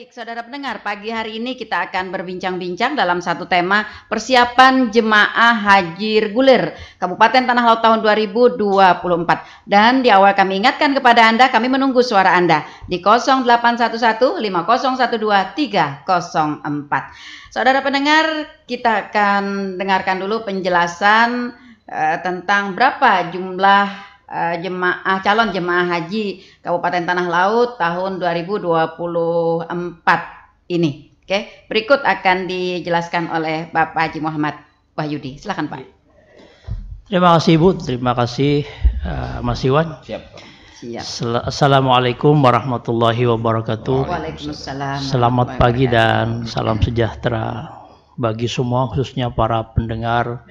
Baik, saudara pendengar, pagi hari ini kita akan berbincang-bincang dalam satu tema persiapan jemaah haji reguler Kabupaten Tanah Laut tahun 2024. Dan di awal kami ingatkan kepada Anda, kami menunggu suara Anda di 0811 5012 304. Saudara pendengar, kita akan dengarkan dulu penjelasan tentang berapa jumlah calon jemaah haji Kabupaten Tanah Laut tahun 2024 ini. Oke, berikut akan dijelaskan oleh Bapak Haji Muhammad Wahyudi. Silakan Pak. Terima kasih Ibu, terima kasih Mas Iwan. Siap. Assalamualaikum warahmatullahi wabarakatuh. Waalaikumsalam. Selamat pagi dan salam sejahtera bagi semua, khususnya para pendengar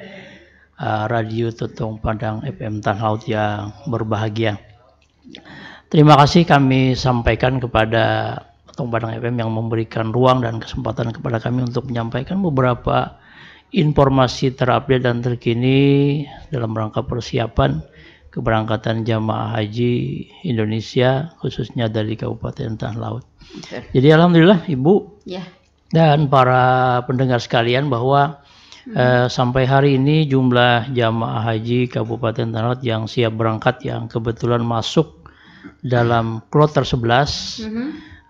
Radio Tutung Padang FM Tanah Laut yang berbahagia. Terima kasih kami sampaikan kepada Tutung Padang FM yang memberikan ruang dan kesempatan kepada kami untuk menyampaikan beberapa informasi terupdate dan terkini dalam rangka persiapan keberangkatan jamaah haji Indonesia, khususnya dari Kabupaten Tanah Laut. Jadi alhamdulillah Ibu dan para pendengar sekalian bahwa sampai hari ini jumlah jamaah haji Kabupaten Tanah Laut yang siap berangkat yang kebetulan masuk dalam kloter 11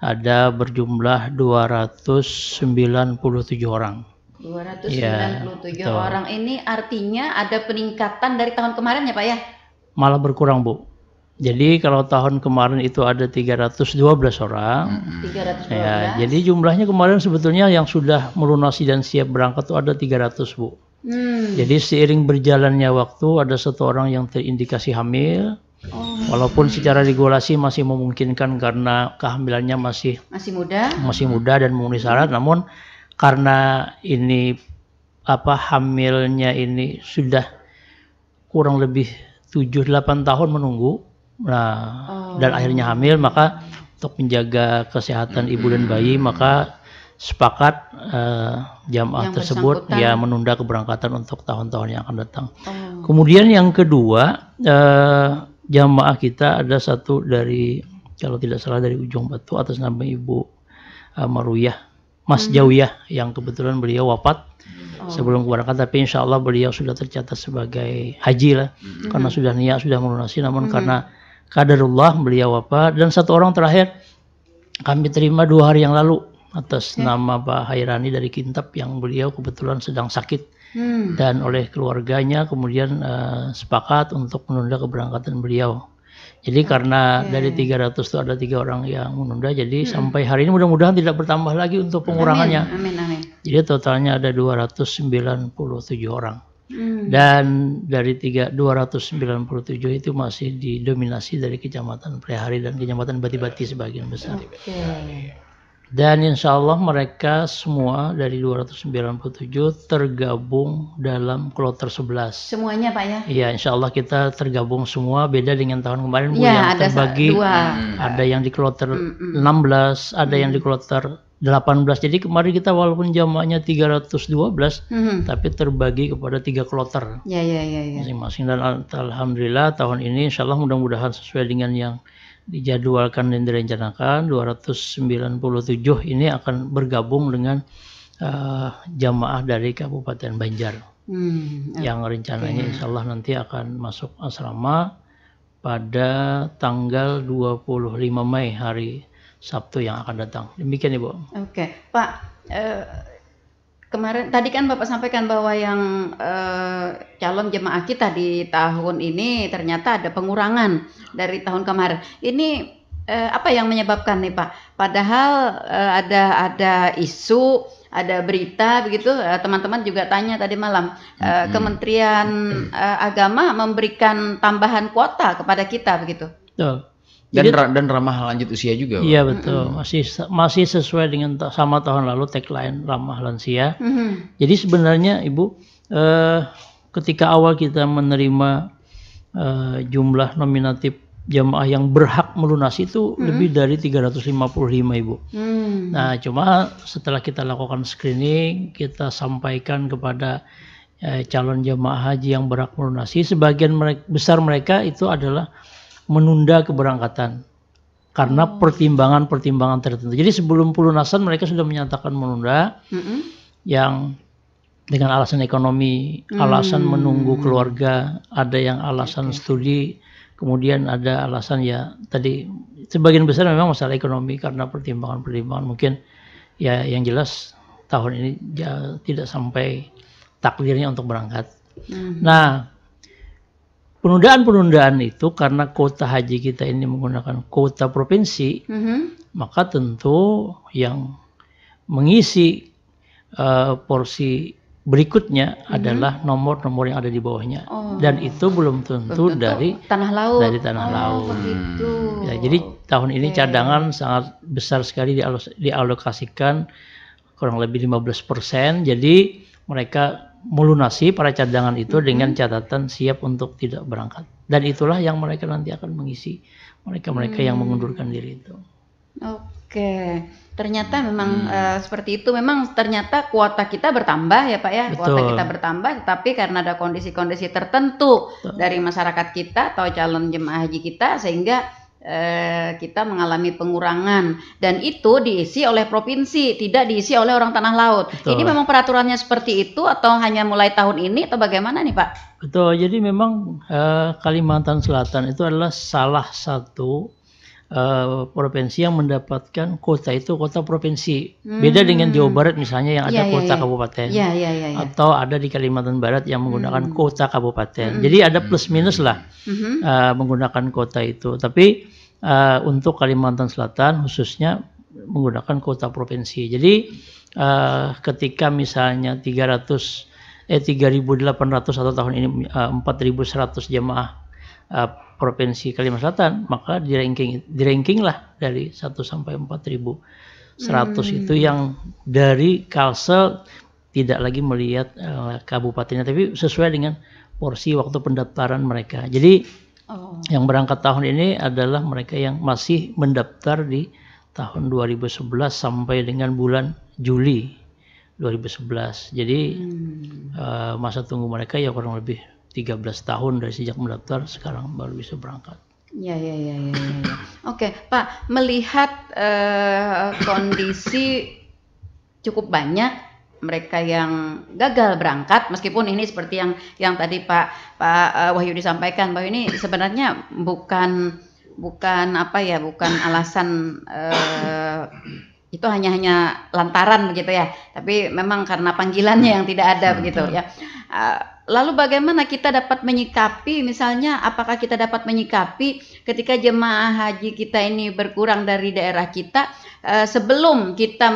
ada berjumlah 297 orang. 297 orang ini artinya ada peningkatan dari tahun kemarin ya Pak ya? Malah berkurang Bu. Jadi kalau tahun kemarin itu ada 312 orang. 312. Ya, jadi jumlahnya kemarin sebetulnya yang sudah melunasi dan siap berangkat itu ada 300 Bu. Jadi seiring berjalannya waktu ada satu orang yang terindikasi hamil. Walaupun secara regulasi masih memungkinkan karena kehamilannya masih muda dan memenuhi syarat, namun karena ini hamilnya ini sudah kurang lebih 7-8 tahun menunggu. Dan akhirnya hamil, maka untuk menjaga kesehatan ibu dan bayi maka sepakat jamaah tersebut ya menunda keberangkatan untuk tahun-tahun yang akan datang. Kemudian yang kedua, jamaah kita ada satu dari, kalau tidak salah dari Ujung Batu, atas nama Ibu Maruyah Mas Jawiyah, yang kebetulan beliau wafat sebelum keberangkatan, tapi insya Allah beliau sudah tercatat sebagai haji lah, karena sudah niat, sudah melunasi, namun karena qadarullah beliau wafat. Dan satu orang terakhir kami terima 2 hari yang lalu atas nama Pak Hairani dari Kintab, yang beliau kebetulan sedang sakit dan oleh keluarganya kemudian sepakat untuk menunda keberangkatan beliau. Jadi karena dari 300 itu ada 3 orang yang menunda, jadi sampai hari ini mudah-mudahan tidak bertambah lagi untuk pengurangannya. Amin. Jadi totalnya ada 297 orang. Dan dari 297 itu masih didominasi dari Kecamatan Prehari dan Kecamatan Bati-Bati sebagian besar. Dan insya Allah mereka semua dari 297 tergabung dalam kloter 11. Semuanya Pak ya? Iya, insya Allah kita tergabung semua, beda dengan tahun kemarin Bu, yang terbagi. Ada yang di kloter 16, ada yang di kloter 18. Jadi kemarin kita walaupun jamaahnya 312, tapi terbagi kepada 3 kloter masing-masing. Dan alhamdulillah tahun ini insya Allah mudah-mudahan sesuai dengan yang dijadwalkan dan direncanakan, 297 ini akan bergabung dengan jamaah dari Kabupaten Banjar yang rencananya insya Allah nanti akan masuk asrama pada tanggal 25 Mei hari Sabtu yang akan datang. Demikian Ibu. Pak, kemarin tadi kan Bapak sampaikan bahwa yang calon jemaah kita di tahun ini ternyata ada pengurangan dari tahun kemarin. Ini apa yang menyebabkan nih Pak? Padahal ada isu, ada berita begitu. Teman-teman juga tanya tadi malam, Kementerian Agama memberikan tambahan kuota kepada kita begitu. Dan ramah lanjut usia juga. Iya betul, masih sesuai dengan sama tahun lalu tagline ramah lansia. Jadi sebenarnya Ibu, ketika awal kita menerima jumlah nominatif jamaah yang berhak melunasi itu lebih dari 355 Ibu. Nah cuma setelah kita lakukan screening, kita sampaikan kepada calon jamaah haji yang berhak melunasi, sebagian besar mereka itu adalah menunda keberangkatan karena pertimbangan-pertimbangan tertentu. Jadi sebelum pelunasan mereka sudah menyatakan menunda, yang dengan alasan ekonomi, alasan menunggu keluarga, ada yang alasan studi, kemudian ada alasan ya tadi sebagian besar memang masalah ekonomi karena pertimbangan-pertimbangan mungkin ya yang jelas tahun ini ya, tidak sampai takdirnya untuk berangkat. Nah, penundaan-penundaan itu karena kuota haji kita ini menggunakan kuota provinsi, maka tentu yang mengisi porsi berikutnya adalah nomor-nomor yang ada di bawahnya, dan itu belum tentu dari tanah laut. Begitu. Ya, jadi tahun ini cadangan sangat besar sekali dialokasikan kurang lebih 15%. Jadi mereka melunasi para cadangan itu dengan catatan siap untuk tidak berangkat, dan itulah yang mereka nanti akan mengisi mereka-mereka yang mengundurkan diri itu. Oke, ternyata memang seperti itu. Memang ternyata kuota kita bertambah ya Pak ya. Kuota kita bertambah, tetapi karena ada kondisi-kondisi tertentu dari masyarakat kita atau calon jemaah haji kita, sehingga kita mengalami pengurangan, dan itu diisi oleh provinsi, tidak diisi oleh orang tanah laut. Ini memang peraturannya seperti itu atau hanya mulai tahun ini atau bagaimana nih Pak? Betul, jadi memang Kalimantan Selatan itu adalah salah satu provinsi yang mendapatkan kuota itu kuota provinsi. Beda dengan Jawa Barat misalnya yang ada kuota kabupaten, atau ada di Kalimantan Barat yang menggunakan kuota kabupaten. Jadi ada plus minus lah menggunakan kuota itu. Tapi untuk Kalimantan Selatan khususnya menggunakan kuota provinsi. Jadi ketika misalnya 3.800 atau tahun ini 4.100 jemaah provinsi Kalimantan Selatan, maka di-ranking lah dari 1 sampai 4.100 itu yang dari Kalsel tidak lagi melihat kabupatennya, tapi sesuai dengan porsi waktu pendaftaran mereka. Jadi yang berangkat tahun ini adalah mereka yang masih mendaftar di tahun 2011 sampai dengan bulan Juli 2011. Jadi masa tunggu mereka ya kurang lebih 13 tahun dari sejak mendaftar, sekarang baru bisa berangkat. Ya. Oke, Pak, melihat kondisi cukup banyak mereka yang gagal berangkat, meskipun ini seperti yang tadi Pak Wahyu disampaikan bahwa ini sebenarnya bukan alasan itu hanya lantaran begitu ya, tapi memang karena panggilannya yang tidak ada begitu ya. Lalu bagaimana kita dapat menyikapi, misalnya apakah kita dapat menyikapi ketika jemaah haji kita ini berkurang dari daerah kita, sebelum kita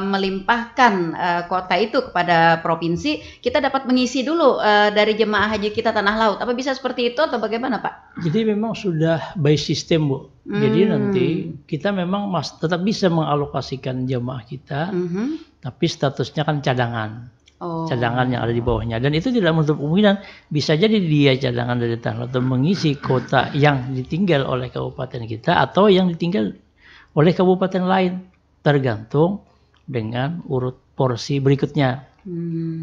melimpahkan kuota itu kepada provinsi, kita dapat mengisi dulu dari jemaah haji kita tanah laut. Apa bisa seperti itu atau bagaimana Pak? Jadi memang sudah by system Bu. Jadi nanti kita memang tetap bisa mengalokasikan jemaah kita, tapi statusnya kan cadangan. Cadangan yang ada di bawahnya, dan itu tidak menutup kemungkinan bisa jadi dia cadangan dari tanah laut mengisi kota yang ditinggal oleh kabupaten kita atau yang ditinggal oleh kabupaten lain, tergantung dengan urut porsi berikutnya.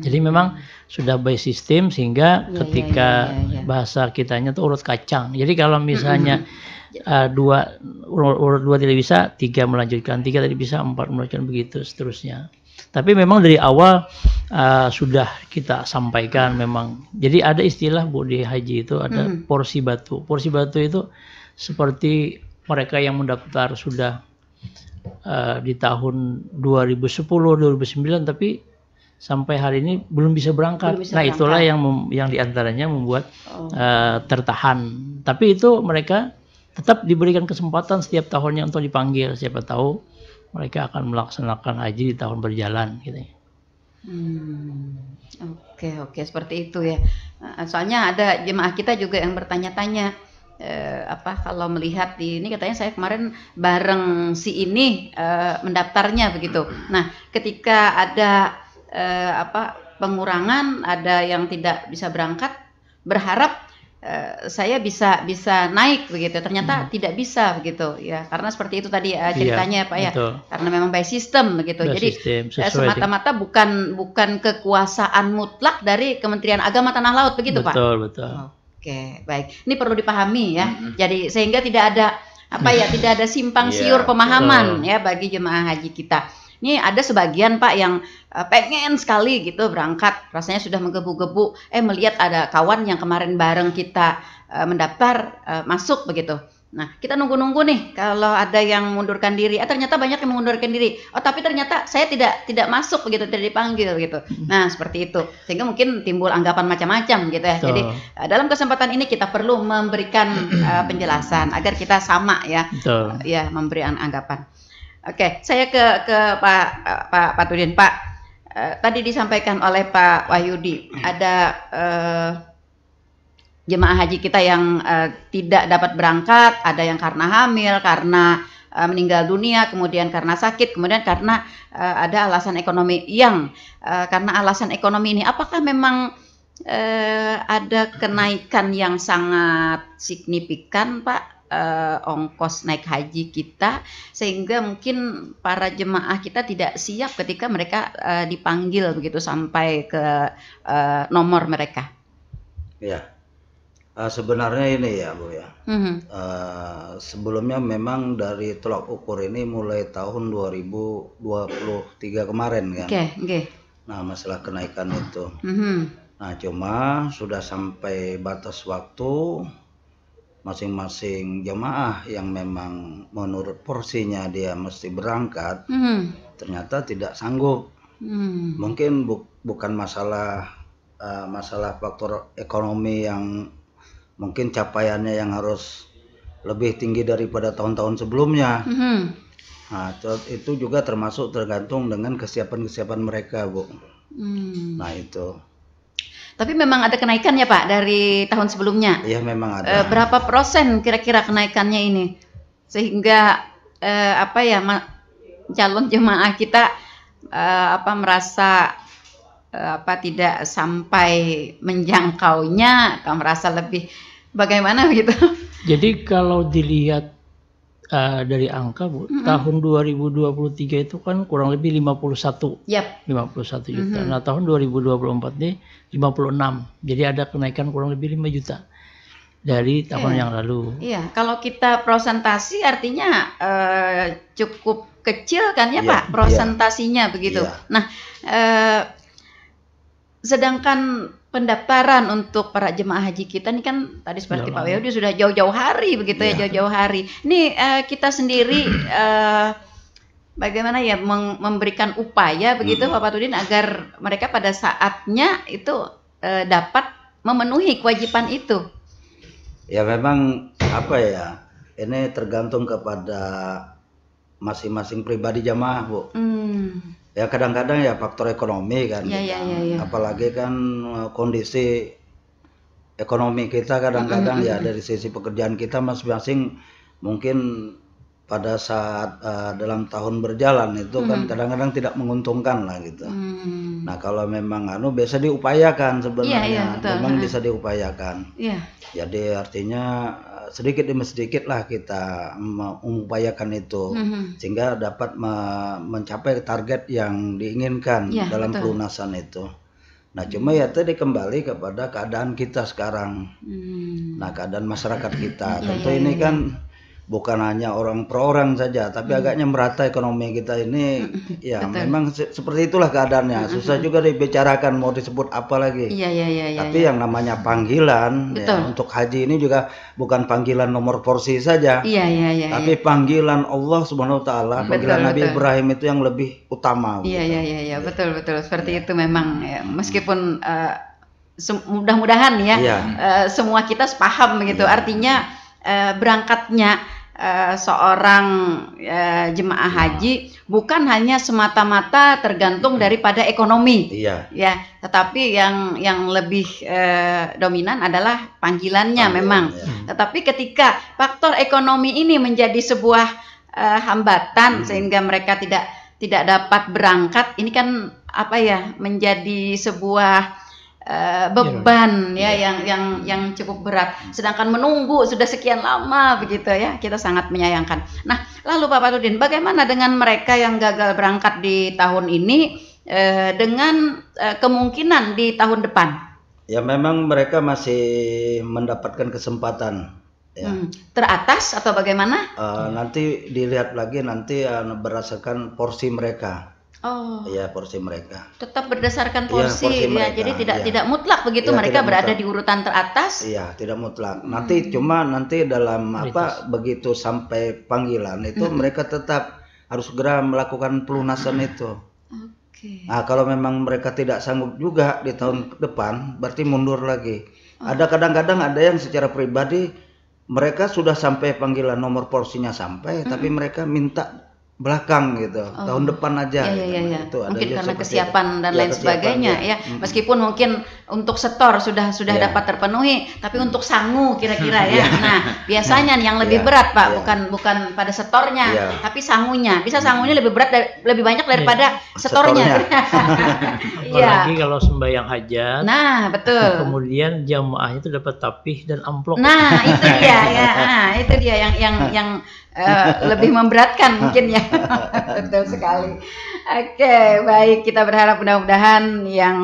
Jadi memang sudah by system, sehingga ketika bahasa kitanya tuh urut kacang. Jadi kalau misalnya urut 2 tidak bisa, 3 melanjutkan, 3 tadi bisa, 4 melanjutkan, begitu seterusnya. Tapi memang dari awal sudah kita sampaikan memang. Jadi ada istilah Bu di haji itu ada porsi batu. Porsi batu itu seperti mereka yang mendaftar sudah di tahun 2010, 2009, tapi sampai hari ini belum bisa berangkat. Nah itulah yang diantaranya membuat tertahan. Tapi itu mereka tetap diberikan kesempatan setiap tahunnya untuk dipanggil. Siapa tahu mereka akan melaksanakan haji di tahun berjalan gitu. Oke, seperti itu ya. Soalnya ada jemaah kita juga yang bertanya-tanya, kalau melihat ini katanya saya kemarin bareng si ini mendaftarnya begitu. Nah, ketika ada pengurangan, ada yang tidak bisa berangkat, berharap saya bisa naik begitu, ternyata tidak bisa begitu ya, karena seperti itu tadi ceritanya Pak ya, karena memang by system begitu. Jadi semata-mata bukan kekuasaan mutlak dari Kementerian Agama Tanah Laut begitu Pak. Betul. Oke, baik, ini perlu dipahami ya. Jadi sehingga tidak ada apa ya, tidak ada simpang siur pemahaman ya bagi jemaah haji kita. Ini ada sebagian Pak yang pengen sekali gitu berangkat, rasanya sudah menggebu-gebu, melihat ada kawan yang kemarin bareng kita mendaftar masuk begitu. Nah, kita nunggu-nunggu nih kalau ada yang mundurkan diri. Ternyata banyak yang mengundurkan diri. Oh, tapi ternyata saya tidak masuk begitu, tidak dipanggil gitu. Nah, seperti itu. Sehingga mungkin timbul anggapan macam-macam gitu ya. Jadi dalam kesempatan ini kita perlu memberikan penjelasan agar kita sama ya. Ya, memberi anggapan. Oke, saya ke Pak Tudin. Pak, tadi disampaikan oleh Pak Wahyudi ada jemaah haji kita yang tidak dapat berangkat, ada yang karena hamil, karena meninggal dunia, kemudian karena sakit, kemudian karena ada alasan ekonomi yang karena alasan ekonomi ini, apakah memang ada kenaikan yang sangat signifikan Pak ongkos naik haji kita, sehingga mungkin para jemaah kita tidak siap ketika mereka dipanggil begitu sampai ke nomor mereka? Ya. Sebenarnya ini ya Bu ya, sebelumnya memang dari tolak ukur ini mulai tahun 2023 kemarin kan. Nah, masalah kenaikan itu. Nah, cuma sudah sampai batas waktu masing-masing jemaah yang memang menurut porsinya dia mesti berangkat, ternyata tidak sanggup. Mungkin bukan masalah faktor ekonomi yang mungkin capaiannya yang harus lebih tinggi daripada tahun-tahun sebelumnya. Nah, itu juga termasuk tergantung dengan kesiapan mereka, Bu. Nah, itu. Tapi memang ada kenaikan ya Pak dari tahun sebelumnya? Iya, memang ada. Berapa persen kira-kira kenaikannya ini? Sehingga calon jemaah kita merasa tidak sampai menjangkaunya atau merasa lebih bagaimana begitu? Jadi kalau dilihat dari angka Bu, tahun 2023 itu kan kurang lebih 51 juta. Nah, tahun 2024 ini 56. Jadi ada kenaikan kurang lebih 5 juta dari tahun yang lalu. Iya, kalau kita prosentasi artinya cukup kecil kan ya Pak, prosentasinya begitu. Nah, sedangkan pendaftaran untuk para jemaah haji kita ini kan tadi seperti Pak Wahyudi sudah jauh-jauh hari begitu ya, jauh-jauh hari. Ini kita sendiri bagaimana ya memberikan upaya begitu Pak Tudin agar mereka pada saatnya itu dapat memenuhi kewajiban itu. Ya memang ini tergantung kepada masing-masing pribadi jamaah Bu. Ya kadang-kadang ya faktor ekonomi kan, apalagi kan kondisi ekonomi kita kadang-kadang ya dari sisi pekerjaan kita masing-masing mungkin pada saat dalam tahun berjalan itu kan kadang-kadang tidak menguntungkan lah gitu. Nah kalau memang biasa diupayakan sebenarnya, memang bisa diupayakan. Jadi artinya sedikit demi sedikit lah kita mengupayakan itu sehingga dapat mencapai target yang diinginkan dalam pelunasan itu. Nah cuma ya tadi kembali kepada keadaan kita sekarang. Nah keadaan masyarakat kita tentu ini kan bukan hanya orang per orang saja, tapi agaknya merata ekonomi kita ini. Ya memang seperti itulah keadaannya. Susah juga dibicarakan mau disebut apa lagi. Tapi yang namanya panggilan untuk haji ini juga bukan panggilan nomor porsi saja. Tapi panggilan Allah Subhanahu wa taala, panggilan Nabi Ibrahim itu yang lebih utama. Betul seperti itu memang ya. Meskipun mudah-mudahan ya semua kita sepaham begitu. Artinya berangkatnya seorang jemaah haji bukan hanya semata-mata tergantung daripada ekonomi, tetapi yang lebih dominan adalah panggilannya memang. Tetapi ketika faktor ekonomi ini menjadi sebuah hambatan sehingga mereka tidak dapat berangkat, ini kan menjadi sebuah beban yang cukup berat. Sedangkan menunggu sudah sekian lama begitu ya, kita sangat menyayangkan. Nah, lalu Pak Tudin, bagaimana dengan mereka yang gagal berangkat di tahun ini dengan kemungkinan di tahun depan? Ya memang mereka masih mendapatkan kesempatan Ya. Teratas atau bagaimana? Nanti dilihat lagi nanti berdasarkan porsi mereka. Oh. Ya, porsi mereka. Tetap berdasarkan porsi, porsi ya. mereka, Jadi tidak mutlak begitu mereka berada mutlak di urutan teratas. Iya, tidak mutlak. Nanti dalam begitu sampai panggilan itu mereka tetap harus segera melakukan pelunasan itu. Oke. Nah, kalau memang mereka tidak sanggup juga di tahun depan, berarti mundur lagi. Ada kadang-kadang ada yang secara pribadi mereka sudah sampai panggilan, nomor porsinya sampai, tapi mereka minta belakang gitu, tahun depan aja. Iya. Itu mungkin karena kesiapan dan lain sebagainya ya. Meskipun mungkin untuk setor sudah dapat terpenuhi, tapi untuk sangu kira-kira ya. Nah, biasanya yang lebih berat Pak, bukan pada setornya, tapi sangunya. Bisa sangunya lebih berat lebih banyak daripada setornya. Apalagi kalau sembahyang hajat. Nah, betul. Kemudian jamaahnya itu dapat tapih dan amplop. Nah, itu dia ya. Itu dia yang lebih memberatkan mungkin ya. Betul sekali. Oke, baik, kita berharap mudah-mudahan yang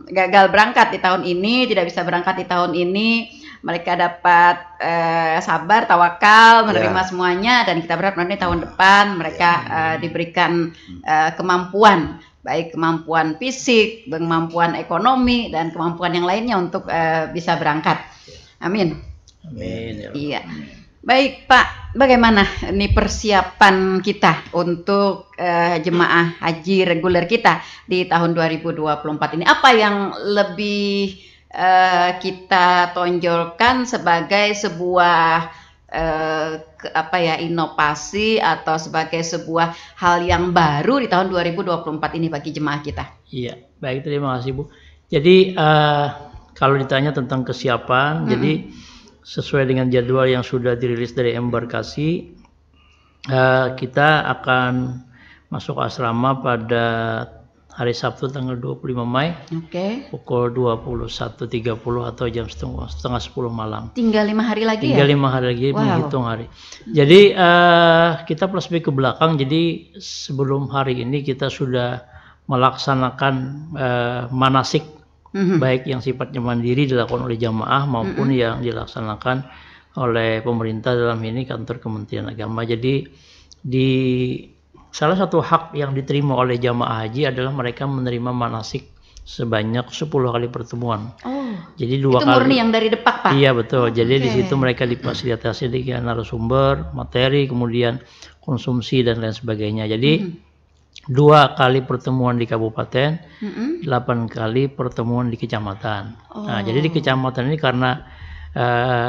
gagal berangkat di tahun ini, tidak bisa berangkat di tahun ini, mereka dapat sabar, tawakal, menerima semuanya, dan kita berharap nanti tahun depan mereka diberikan kemampuan, baik kemampuan fisik, kemampuan ekonomi, dan kemampuan yang lainnya untuk bisa berangkat. Amin. Amin. Iya. Baik Pak, bagaimana ini persiapan kita untuk jemaah haji reguler kita di tahun 2024 ini? Apa yang lebih kita tonjolkan sebagai sebuah inovasi atau sebagai sebuah hal yang baru di tahun 2024 ini bagi jemaah kita? Iya, baik, terima kasih Bu. Jadi kalau ditanya tentang kesiapan, jadi sesuai dengan jadwal yang sudah dirilis dari embarkasi, kita akan masuk asrama pada hari Sabtu tanggal 25 Mei pukul 21.30 atau jam setengah 10 malam. Tinggal 5 hari lagi Tinggal 5 hari lagi, menghitung hari. Jadi kita flashback ke belakang, jadi sebelum hari ini kita sudah melaksanakan manasik, baik yang sifatnya mandiri dilakukan oleh jamaah maupun yang dilaksanakan oleh pemerintah, dalam ini kantor Kementerian Agama. Jadi di salah satu hak yang diterima oleh jamaah haji adalah mereka menerima manasik sebanyak 10 kali pertemuan. Jadi 2 kali. Itu murni yang dari Depak Pak? Iya betul. Jadi di situ mereka difasilitasi dengan narasumber, materi, kemudian konsumsi dan lain sebagainya. Jadi 2 kali pertemuan di kabupaten, 8 kali pertemuan di kecamatan. Nah, jadi di kecamatan ini karena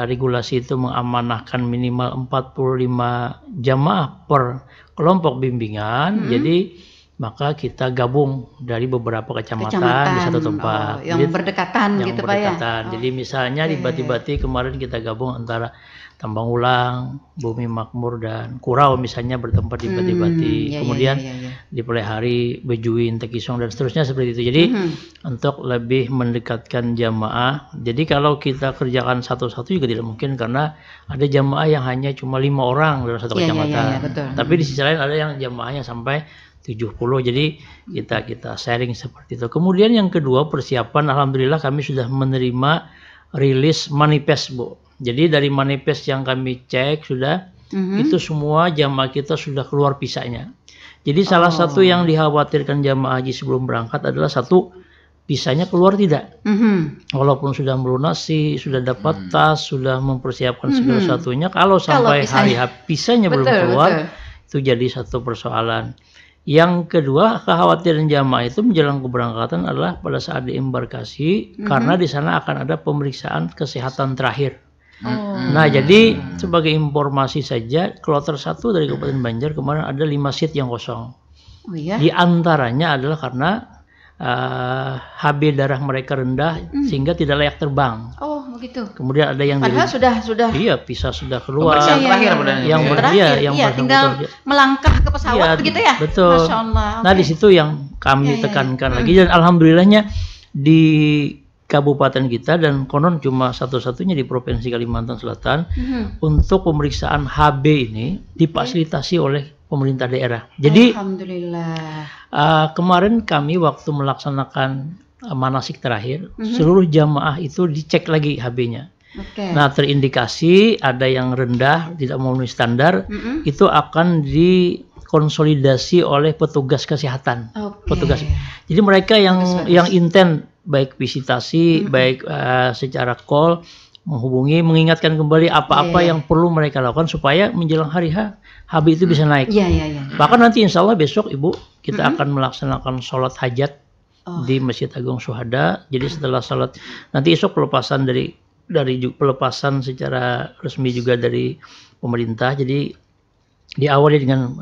regulasi itu mengamanahkan minimal 45 jamaah per kelompok bimbingan, jadi maka kita gabung dari beberapa kecamatan di satu tempat. Yang jadi, berdekatan gitu Pak ya? Jadi misalnya di Bati-Bati kemarin kita gabung antara Tambang Ulang, Bumi Makmur, dan Kurau misalnya bertempat di Bati-Bati. Kemudian di Pelehari, Bejuin, Tekisong, dan seterusnya seperti itu. Jadi untuk lebih mendekatkan jamaah. Jadi kalau kita kerjakan satu-satu juga tidak mungkin, karena ada jamaah yang hanya cuma 5 orang dalam satu kecamatan. Tapi di sisi lain ada yang jamaahnya sampai 70. Jadi kita sharing seperti itu. Kemudian yang kedua, persiapan, alhamdulillah kami sudah menerima rilis manifest Bu. Jadi dari manifest yang kami cek sudah, itu semua jamaah kita sudah keluar pisahnya. Jadi salah satu yang dikhawatirkan jamaah haji sebelum berangkat adalah satu, pisahnya keluar tidak. Walaupun sudah melunasi, sudah dapat tas, sudah mempersiapkan segala satunya, kalau sampai hari pisahnya belum keluar, itu jadi satu persoalan. Yang kedua, kekhawatiran jamaah itu menjelang keberangkatan adalah pada saat diembarkasi, karena di sana akan ada pemeriksaan kesehatan terakhir. Nah, jadi sebagai informasi saja, kloter 1 dari Kabupaten Banjar kemarin ada 5 seat yang kosong. Di antaranya adalah karena HB darah mereka rendah sehingga tidak layak terbang. Begitu. Kemudian ada yang padahal sudah iya, pisah sudah keluar. Yang tinggal melangkah ke pesawat begitu ya. Betul. Masya Allah. Nah, di situ yang kami tekankan lagi, dan alhamdulillahnya di kabupaten kita, dan konon cuma satu-satunya di Provinsi Kalimantan Selatan, untuk pemeriksaan HB ini difasilitasi oleh pemerintah daerah. Jadi alhamdulillah. Kemarin kami waktu melaksanakan manasik terakhir, seluruh jamaah itu dicek lagi HB-nya. Nah, terindikasi ada yang rendah, tidak memenuhi standar, itu akan dikonsolidasi oleh petugas kesehatan. Petugas. Jadi mereka yang intent baik visitasi, baik secara call, menghubungi, mengingatkan kembali apa-apa yang perlu mereka lakukan supaya menjelang hari HB itu bisa naik. Bahkan nanti insya Allah besok Ibu kita akan melaksanakan sholat hajat di Masjid Agung Syuhada. Jadi setelah sholat nanti esok pelepasan dari pelepasan secara resmi juga dari pemerintah. Jadi diawali dengan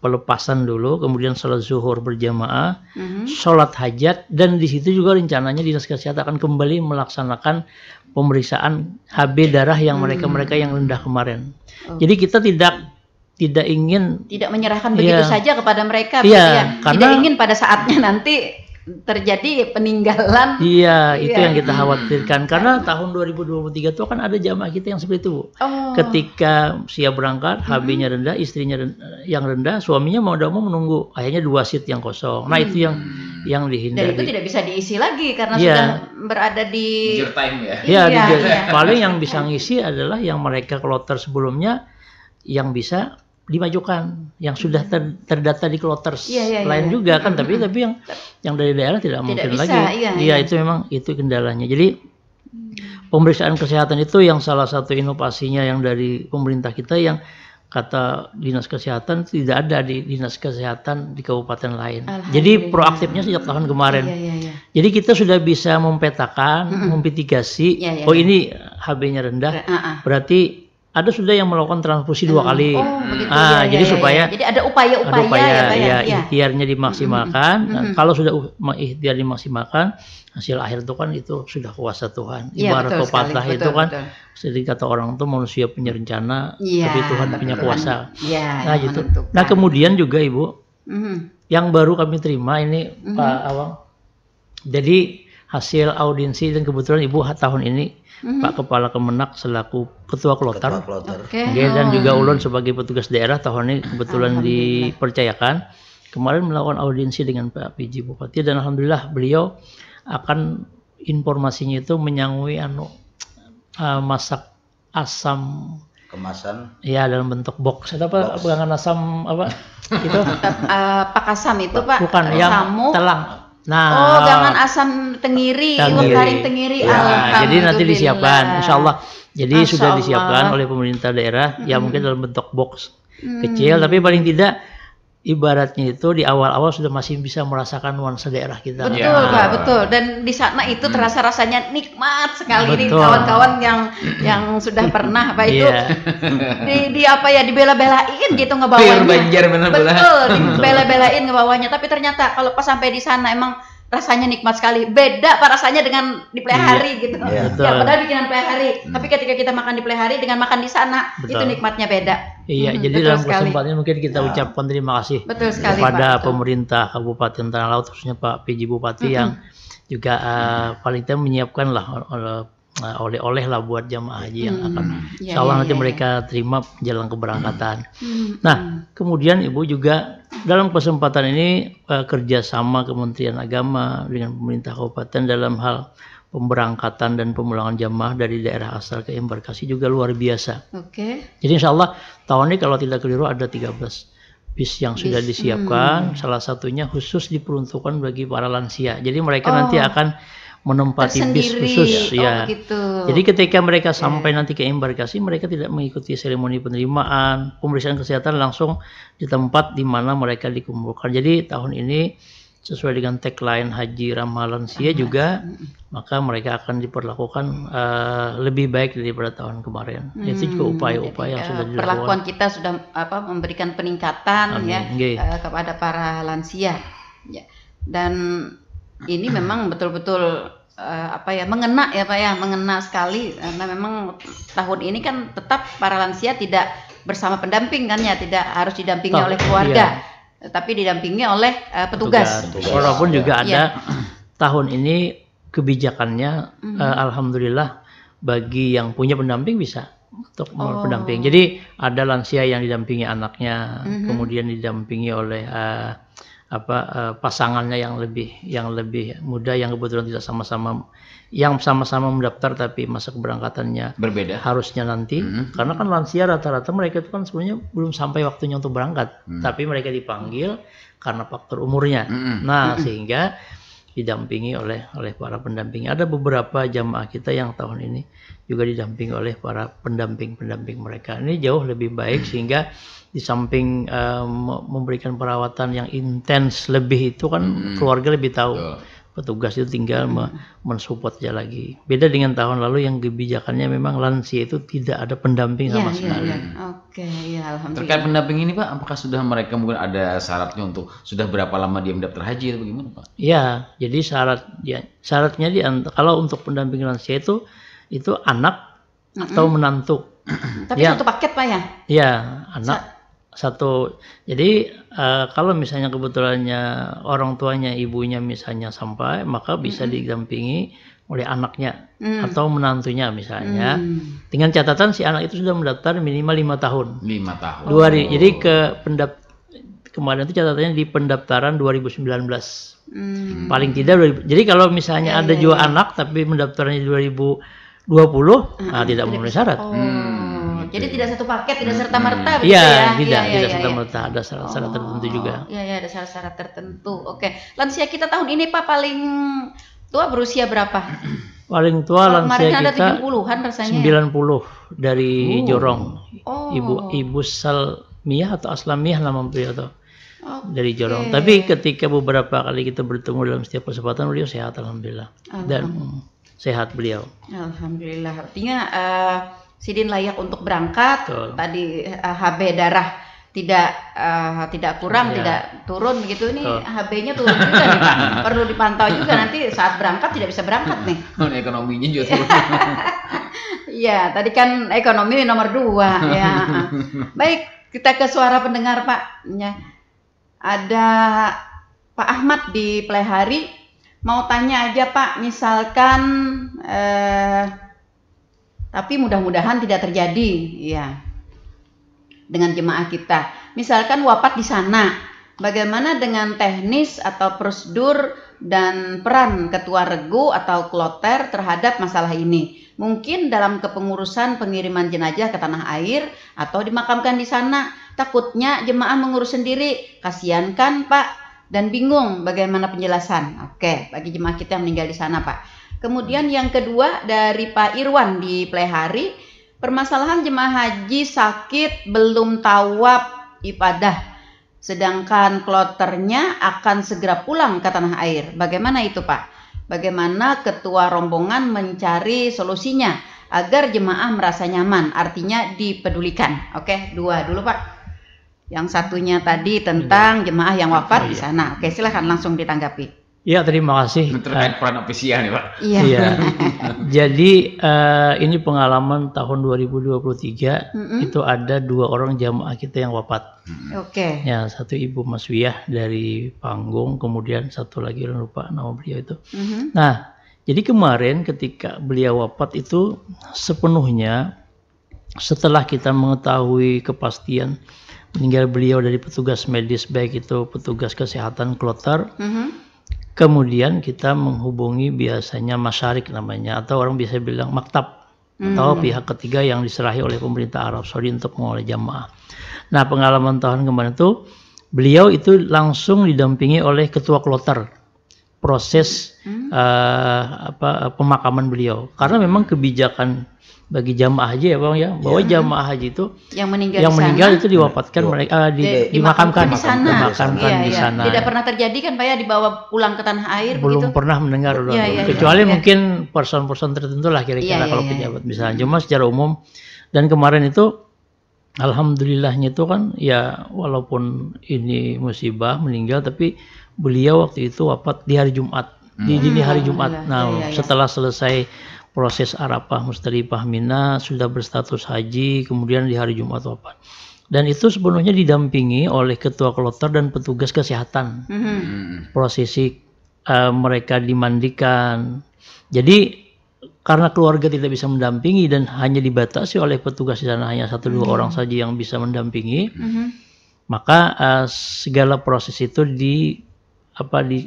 pelepasan dulu, kemudian sholat zuhur berjamaah, sholat hajat, dan di situ juga rencananya Dinas Kesehatan akan kembali melaksanakan pemeriksaan HB darah yang mereka yang rendah kemarin. Jadi kita tidak ingin menyerahkan begitu saja kepada mereka, karena tidak ingin pada saatnya nanti terjadi peninggalan. Itu yang kita khawatirkan karena tahun 2023 itu akan ada jamaah kita yang seperti itu. Ketika siap berangkat, HB-nya rendah, istrinya yang rendah, suaminya mau menunggu, akhirnya 2 seat yang kosong. Nah, itu yang dihindari. Dan itu tidak bisa diisi lagi karena sudah berada di Leisure time ya. Paling yang bisa ngisi adalah yang mereka kloter sebelumnya yang bisa dimajukan, yang sudah terdata di kloter lain juga kan, tapi yang dari daerah tidak mungkin bisa, lagi. Itu memang itu kendalanya. Jadi pemeriksaan kesehatan itu yang salah satu inovasinya yang dari pemerintah kita, yang kata Dinas Kesehatan tidak ada di Dinas Kesehatan di kabupaten lain. Jadi proaktifnya sejak tahun kemarin. Jadi kita sudah bisa mempetakan, memitigasi. Ini HB-nya rendah, berarti ada sudah yang melakukan transfusi 2 kali. Jadi supaya jadi ada upaya ikhtiarnya dimaksimalkan. Kalau sudah ikhtiar dimaksimalkan, hasil akhir itu kan itu sudah kuasa Tuhan. Ibarat pepatah itu kan, sedih kata orang tuh manusia punya rencana, tapi Tuhan punya kuasa. Nah gitu. Nah kemudian juga Ibu, yang baru kami terima ini Pak Awang. Jadi hasil audiensi, dan kebetulan Ibu tahun ini Pak Kepala Kemenak selaku Ketua Kloter, dan juga Ulun sebagai petugas daerah tahun ini kebetulan dipercayakan. Kemarin melakukan audiensi dengan Pak PJ Bupati, dan alhamdulillah beliau akan informasinya itu menyangkut masak asam kemasan. Dalam bentuk box. Apa pegangan asam apa itu? Pak Asam itu Pak. Bukan yang telang. Nah, jangan asam tenggiri, karing tenggiri. Jadi nanti disiapkan, insya Allah. Jadi sudah disiapkan oleh pemerintah daerah, ya mungkin dalam bentuk box kecil, tapi paling tidak ibaratnya itu di awal-awal sudah masih bisa merasakan nuansa daerah kita. Betul Pak, betul. Dan di sana itu terasa rasanya nikmat sekali. Ini kawan-kawan yang sudah pernah Pak itu dibela-belain gitu ngebawanya. Betul, dibela-belain ngebawanya. Tapi ternyata kalau pas sampai di sana emang rasanya nikmat sekali. Beda Pak rasanya dengan di Plehari gitu. Padahal bikinan Plehari. Tapi ketika kita makan di Plehari dengan makan di sana, itu nikmatnya beda. Jadi dalam kesempatan ini mungkin kita ucapkan terima kasih kepada pemerintah Kabupaten Tanah Laut, khususnya Pak PJ Bupati yang juga paling tidak menyiapkan lah oleh-oleh lah buat jamaah haji yang akan insya Allah nanti mereka terima menjelang keberangkatan. Nah, kemudian Ibu juga dalam kesempatan ini kerjasama Kementerian Agama dengan pemerintah kabupaten dalam hal pemberangkatan dan pemulangan jamaah dari daerah asal ke embarkasi juga luar biasa. Jadi insya Allah tahun ini kalau tidak keliru ada 13 bis yang sudah disiapkan. Salah satunya khusus diperuntukkan bagi para lansia. Jadi mereka nanti akan menempati bis khusus gitu. Jadi ketika mereka sampai nanti ke embarkasi, mereka tidak mengikuti seremoni penerimaan, pemeriksaan kesehatan langsung di tempat di mana mereka dikumpulkan. Jadi tahun ini sesuai dengan tagline Haji Ramah Lansia juga, maka mereka akan diperlakukan lebih baik daripada tahun kemarin. Itu juga upaya-upaya yang sudah dilakukan. Perlakuan kita sudah memberikan peningkatan kepada para lansia. Dan ini memang betul-betul mengena ya Pak ya, mengena sekali karena memang tahun ini kan tetap para lansia tidak bersama pendamping kan ya, tidak harus didampingi oleh keluarga, tapi didampingi oleh petugas. Walaupun juga ada tahun ini kebijakannya alhamdulillah bagi yang punya pendamping bisa untuk pendamping. Jadi ada lansia yang didampingi anaknya, kemudian didampingi oleh pasangannya yang lebih muda, yang kebetulan tidak sama-sama mendaftar tapi masa keberangkatannya berbeda harusnya nanti, karena kan lansia rata-rata mereka itu kan sebenarnya belum sampai waktunya untuk berangkat, tapi mereka dipanggil karena faktor umurnya. Nah, sehingga didampingi oleh para pendamping. Ada beberapa jamaah kita yang tahun ini juga didampingi oleh para pendamping mereka. Ini jauh lebih baik, sehingga di samping memberikan perawatan yang intens lebih, itu kan keluarga lebih tahu. Petugas itu tinggal mensupport aja lagi. Beda dengan tahun lalu yang kebijakannya memang lansia itu tidak ada pendamping sama sekali. Oke, ya alhamdulillah. Terkait pendamping ini Pak, apakah sudah mereka mungkin ada syaratnya untuk sudah berapa lama dia mendaftar haji atau bagaimana Pak? Ya, jadi syaratnya kalau untuk pendamping lansia itu anak atau menantu. Tapi satu paket Pak ya? Ya, anak satu. Jadi kalau misalnya kebetulannya orang tuanya, ibunya misalnya sampai, maka bisa didampingi oleh anaknya atau menantunya misalnya, dengan catatan si anak itu sudah mendaftar minimal 5 tahun. 5 tahun. Jadi kemarin itu catatannya di pendaftaran 2019. Paling tidak. Jadi kalau misalnya ada juga anak tapi mendaftarnya 2020, tidak memenuhi syarat. Jadi tidak satu paket, tidak serta merta begitu ya? Tidak serta merta, ada syarat-syarat tertentu juga. Iya, ada syarat-syarat tertentu. Oke, lansia kita tahun ini Pak paling tua berusia berapa? Paling tua lansia kita ada 70-an rasanya. 90 dari Jorong. Ibu Salmiah atau Aslamiyah nama beliau tuh. Dari Jorong. Tapi ketika beberapa kali kita bertemu dalam setiap kesempatan, beliau sehat alhamdulillah. Dan sehat beliau. Alhamdulillah. Artinya Sidin layak untuk berangkat. Tadi HB darah tidak kurang, tidak turun begitu. Ini HB-nya turun juga nih Pak. Perlu dipantau juga, nanti saat berangkat tidak bisa berangkat nih. Ekonominya juga turun. Iya, tadi kan ekonomi nomor 2 ya. Baik, kita ke suara pendengar Pak. Ya. Ada Pak Ahmad di Plehari, mau tanya aja Pak, misalkan tapi mudah-mudahan tidak terjadi ya dengan jemaah kita. Misalkan wafat di sana, bagaimana dengan teknis atau prosedur dan peran ketua regu atau kloter terhadap masalah ini? Mungkin dalam kepengurusan pengiriman jenazah ke tanah air atau dimakamkan di sana. Takutnya jemaah mengurus sendiri, kasihan kan Pak, dan bingung bagaimana penjelasan. Oke, bagi jemaah kita yang meninggal di sana Pak. Kemudian yang kedua dari Pak Irwan di Plehari, permasalahan jemaah haji sakit belum tawaf ibadah, sedangkan kloternya akan segera pulang ke tanah air. Bagaimana itu Pak? Bagaimana ketua rombongan mencari solusinya agar jemaah merasa nyaman, artinya dipedulikan. Oke, 2 dulu Pak. Yang satunya tadi tentang jemaah yang wafat di sana. Oke, silakan langsung ditanggapi. Ya, terima kasih. Terkait peran ofisial nih Pak. Iya. Jadi ini pengalaman tahun 2023 itu ada 2 orang jamaah kita yang wafat. Oke. Ya, satu Ibu Maswiyah dari Panggung, kemudian satu lagi lupa nama beliau itu. Nah, jadi kemarin ketika beliau wafat itu sepenuhnya setelah kita mengetahui kepastian meninggal beliau dari petugas medis, baik itu petugas kesehatan kloter. Kemudian kita menghubungi biasanya masyarik namanya, atau orang biasa bilang maktab, atau pihak ketiga yang diserahi oleh pemerintah Arab Saudi untuk mengolah jamaah. Nah, pengalaman tahun kemarin itu beliau itu langsung didampingi oleh ketua kloter proses pemakaman beliau, karena memang kebijakan bagi jamaah haji ya Bang ya, bahwa jamaah haji itu yang meninggal itu diwafatkan mereka dimakamkan di sana. Di sana. Tidak pernah terjadi kan Pak ya dibawa pulang ke tanah air belum begitu? Pernah mendengar kecuali mungkin person-person tertentu lah kira-kira kalau pejabat misalnya. Cuma secara umum, dan kemarin itu alhamdulillahnya itu kan ya walaupun ini musibah meninggal, tapi beliau waktu itu wafat di hari Jumat, di dini hari Jumat. Nah, setelah selesai proses Arafah, Musdalifah, Mina, sudah berstatus haji, kemudian di hari Jumat wafat. Dan itu sepenuhnya didampingi oleh ketua kloter dan petugas kesehatan. Prosesi mereka dimandikan. Jadi karena keluarga tidak bisa mendampingi dan hanya dibatasi oleh petugas di sana, hanya 1-2 orang saja yang bisa mendampingi, maka segala proses itu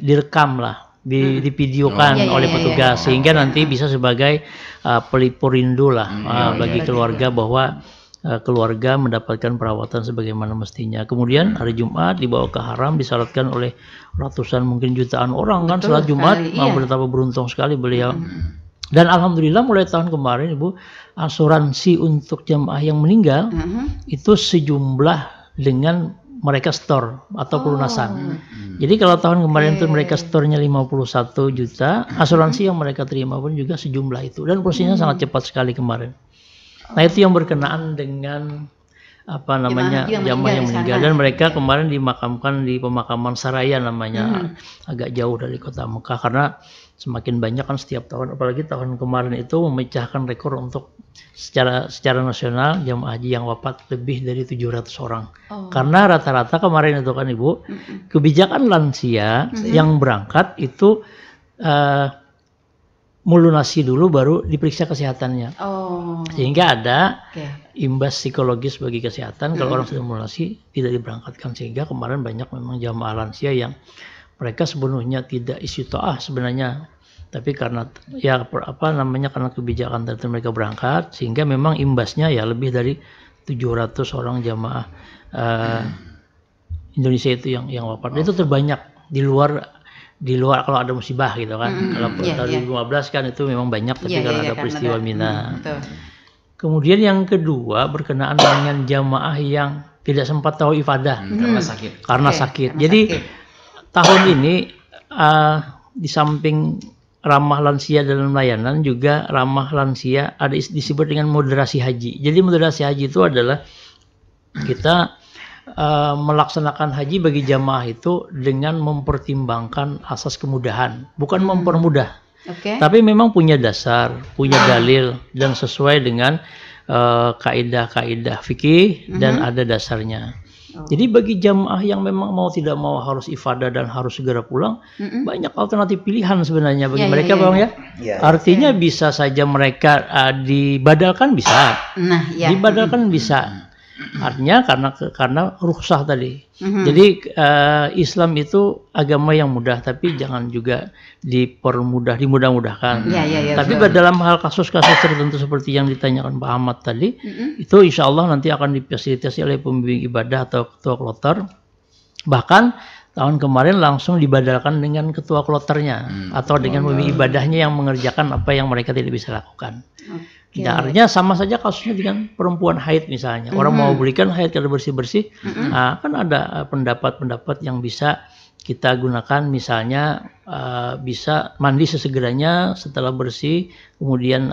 direkam lah, divideokan oleh petugas sehingga nanti bisa sebagai pelipur rindu lah bagi keluarga bahwa keluarga mendapatkan perawatan sebagaimana mestinya. Kemudian hari Jumat dibawa ke haram, disalatkan oleh ratusan mungkin jutaan orang kan salat Jumat. Betapa beruntung sekali beliau. Dan alhamdulillah mulai tahun kemarin Ibu, asuransi untuk jamaah yang meninggal itu sejumlah dengan mereka store atau pelunasan. Jadi kalau tahun kemarin itu mereka store-nya 51 juta, asuransi yang mereka terima pun juga sejumlah itu, dan prosesnya sangat cepat sekali kemarin. Nah, itu yang berkenaan dengan jamaah yang meninggal, dan mereka kemarin dimakamkan di pemakaman Saraya namanya, agak jauh dari kota Mekah, karena semakin banyak kan setiap tahun, apalagi tahun kemarin itu memecahkan rekor untuk secara nasional jamaah haji yang wafat lebih dari 700 orang. Karena rata-rata kemarin itu kan Ibu, kebijakan lansia yang berangkat itu melunasi dulu baru diperiksa kesehatannya. Sehingga ada imbas psikologis bagi kesehatan kalau orang sudah melunasi tidak diberangkatkan, sehingga kemarin banyak memang jamaah lansia yang mereka sepenuhnya tidak istiqoah sebenarnya, tapi karena karena kebijakan tertentu mereka berangkat, sehingga memang imbasnya ya lebih dari 700 orang jamaah Indonesia itu yang wafat. Itu terbanyak di luar kalau ada musibah gitu kan. Kalau tahun 2015 kan itu memang banyak, tapi karena ada peristiwa Mina. Kemudian yang kedua berkenaan dengan jamaah yang tidak sempat tahu ifadah karena sakit. Jadi tahun ini di samping ramah lansia dalam layanan, juga ramah lansia ada disebut dengan moderasi haji. Jadi moderasi haji itu adalah kita melaksanakan haji bagi jamaah itu dengan mempertimbangkan asas kemudahan, bukan mempermudah, tapi memang punya dasar, punya dalil, dan sesuai dengan kaidah-kaidah fikih dan ada dasarnya. Jadi bagi jamaah yang memang mau tidak mau harus ifadah dan harus segera pulang, banyak alternatif pilihan sebenarnya bagi mereka, Bang ya. Artinya bisa saja mereka dibadalkan bisa, dibadalkan bisa. Artinya karena rukhsah tadi. Jadi Islam itu agama yang mudah, tapi jangan juga dimudah-mudahkan. Tapi dalam hal kasus-kasus tertentu seperti yang ditanyakan Pak Ahmad tadi, itu insya Allah nanti akan difasilitasi oleh pembimbing ibadah atau ketua kloter. Bahkan tahun kemarin langsung dibadalkan dengan ketua kloternya atau dengan pembimbing ibadahnya yang mengerjakan apa yang mereka tidak bisa lakukan. Nah, artinya sama saja kasusnya dengan perempuan haid misalnya. Orang mau belikan haid kalau bersih-bersih, kan ada pendapat-pendapat yang bisa kita gunakan, misalnya bisa mandi sesegeranya setelah bersih, kemudian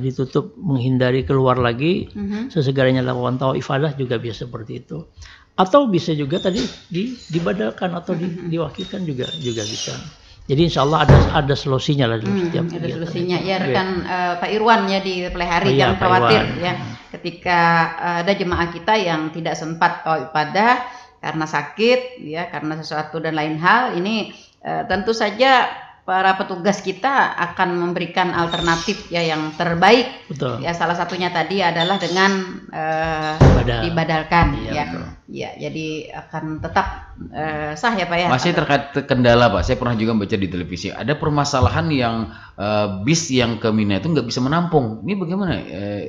ditutup menghindari keluar lagi, sesegeranya lakukan tawaf ifadah juga bisa seperti itu. Atau bisa juga tadi dibadalkan atau diwakilkan juga bisa. Jadi insya Allah ada solusinya lah dalam setiap kegiatan. Ada solusinya ya rekan Pak Irwan ya di Pelihari, jangan khawatir ya ketika ada jemaah kita yang tidak sempat ibadah karena sakit ya, karena sesuatu dan lain hal, ini tentu saja para petugas kita akan memberikan alternatif ya yang terbaik. Betul. Ya salah satunya tadi adalah dengan dibadalkan ya, jadi akan tetap sah ya Pak ya. Masih terkait kendala Pak, saya pernah juga baca di televisi ada permasalahan yang bis yang ke Mina itu nggak bisa menampung. Ini bagaimana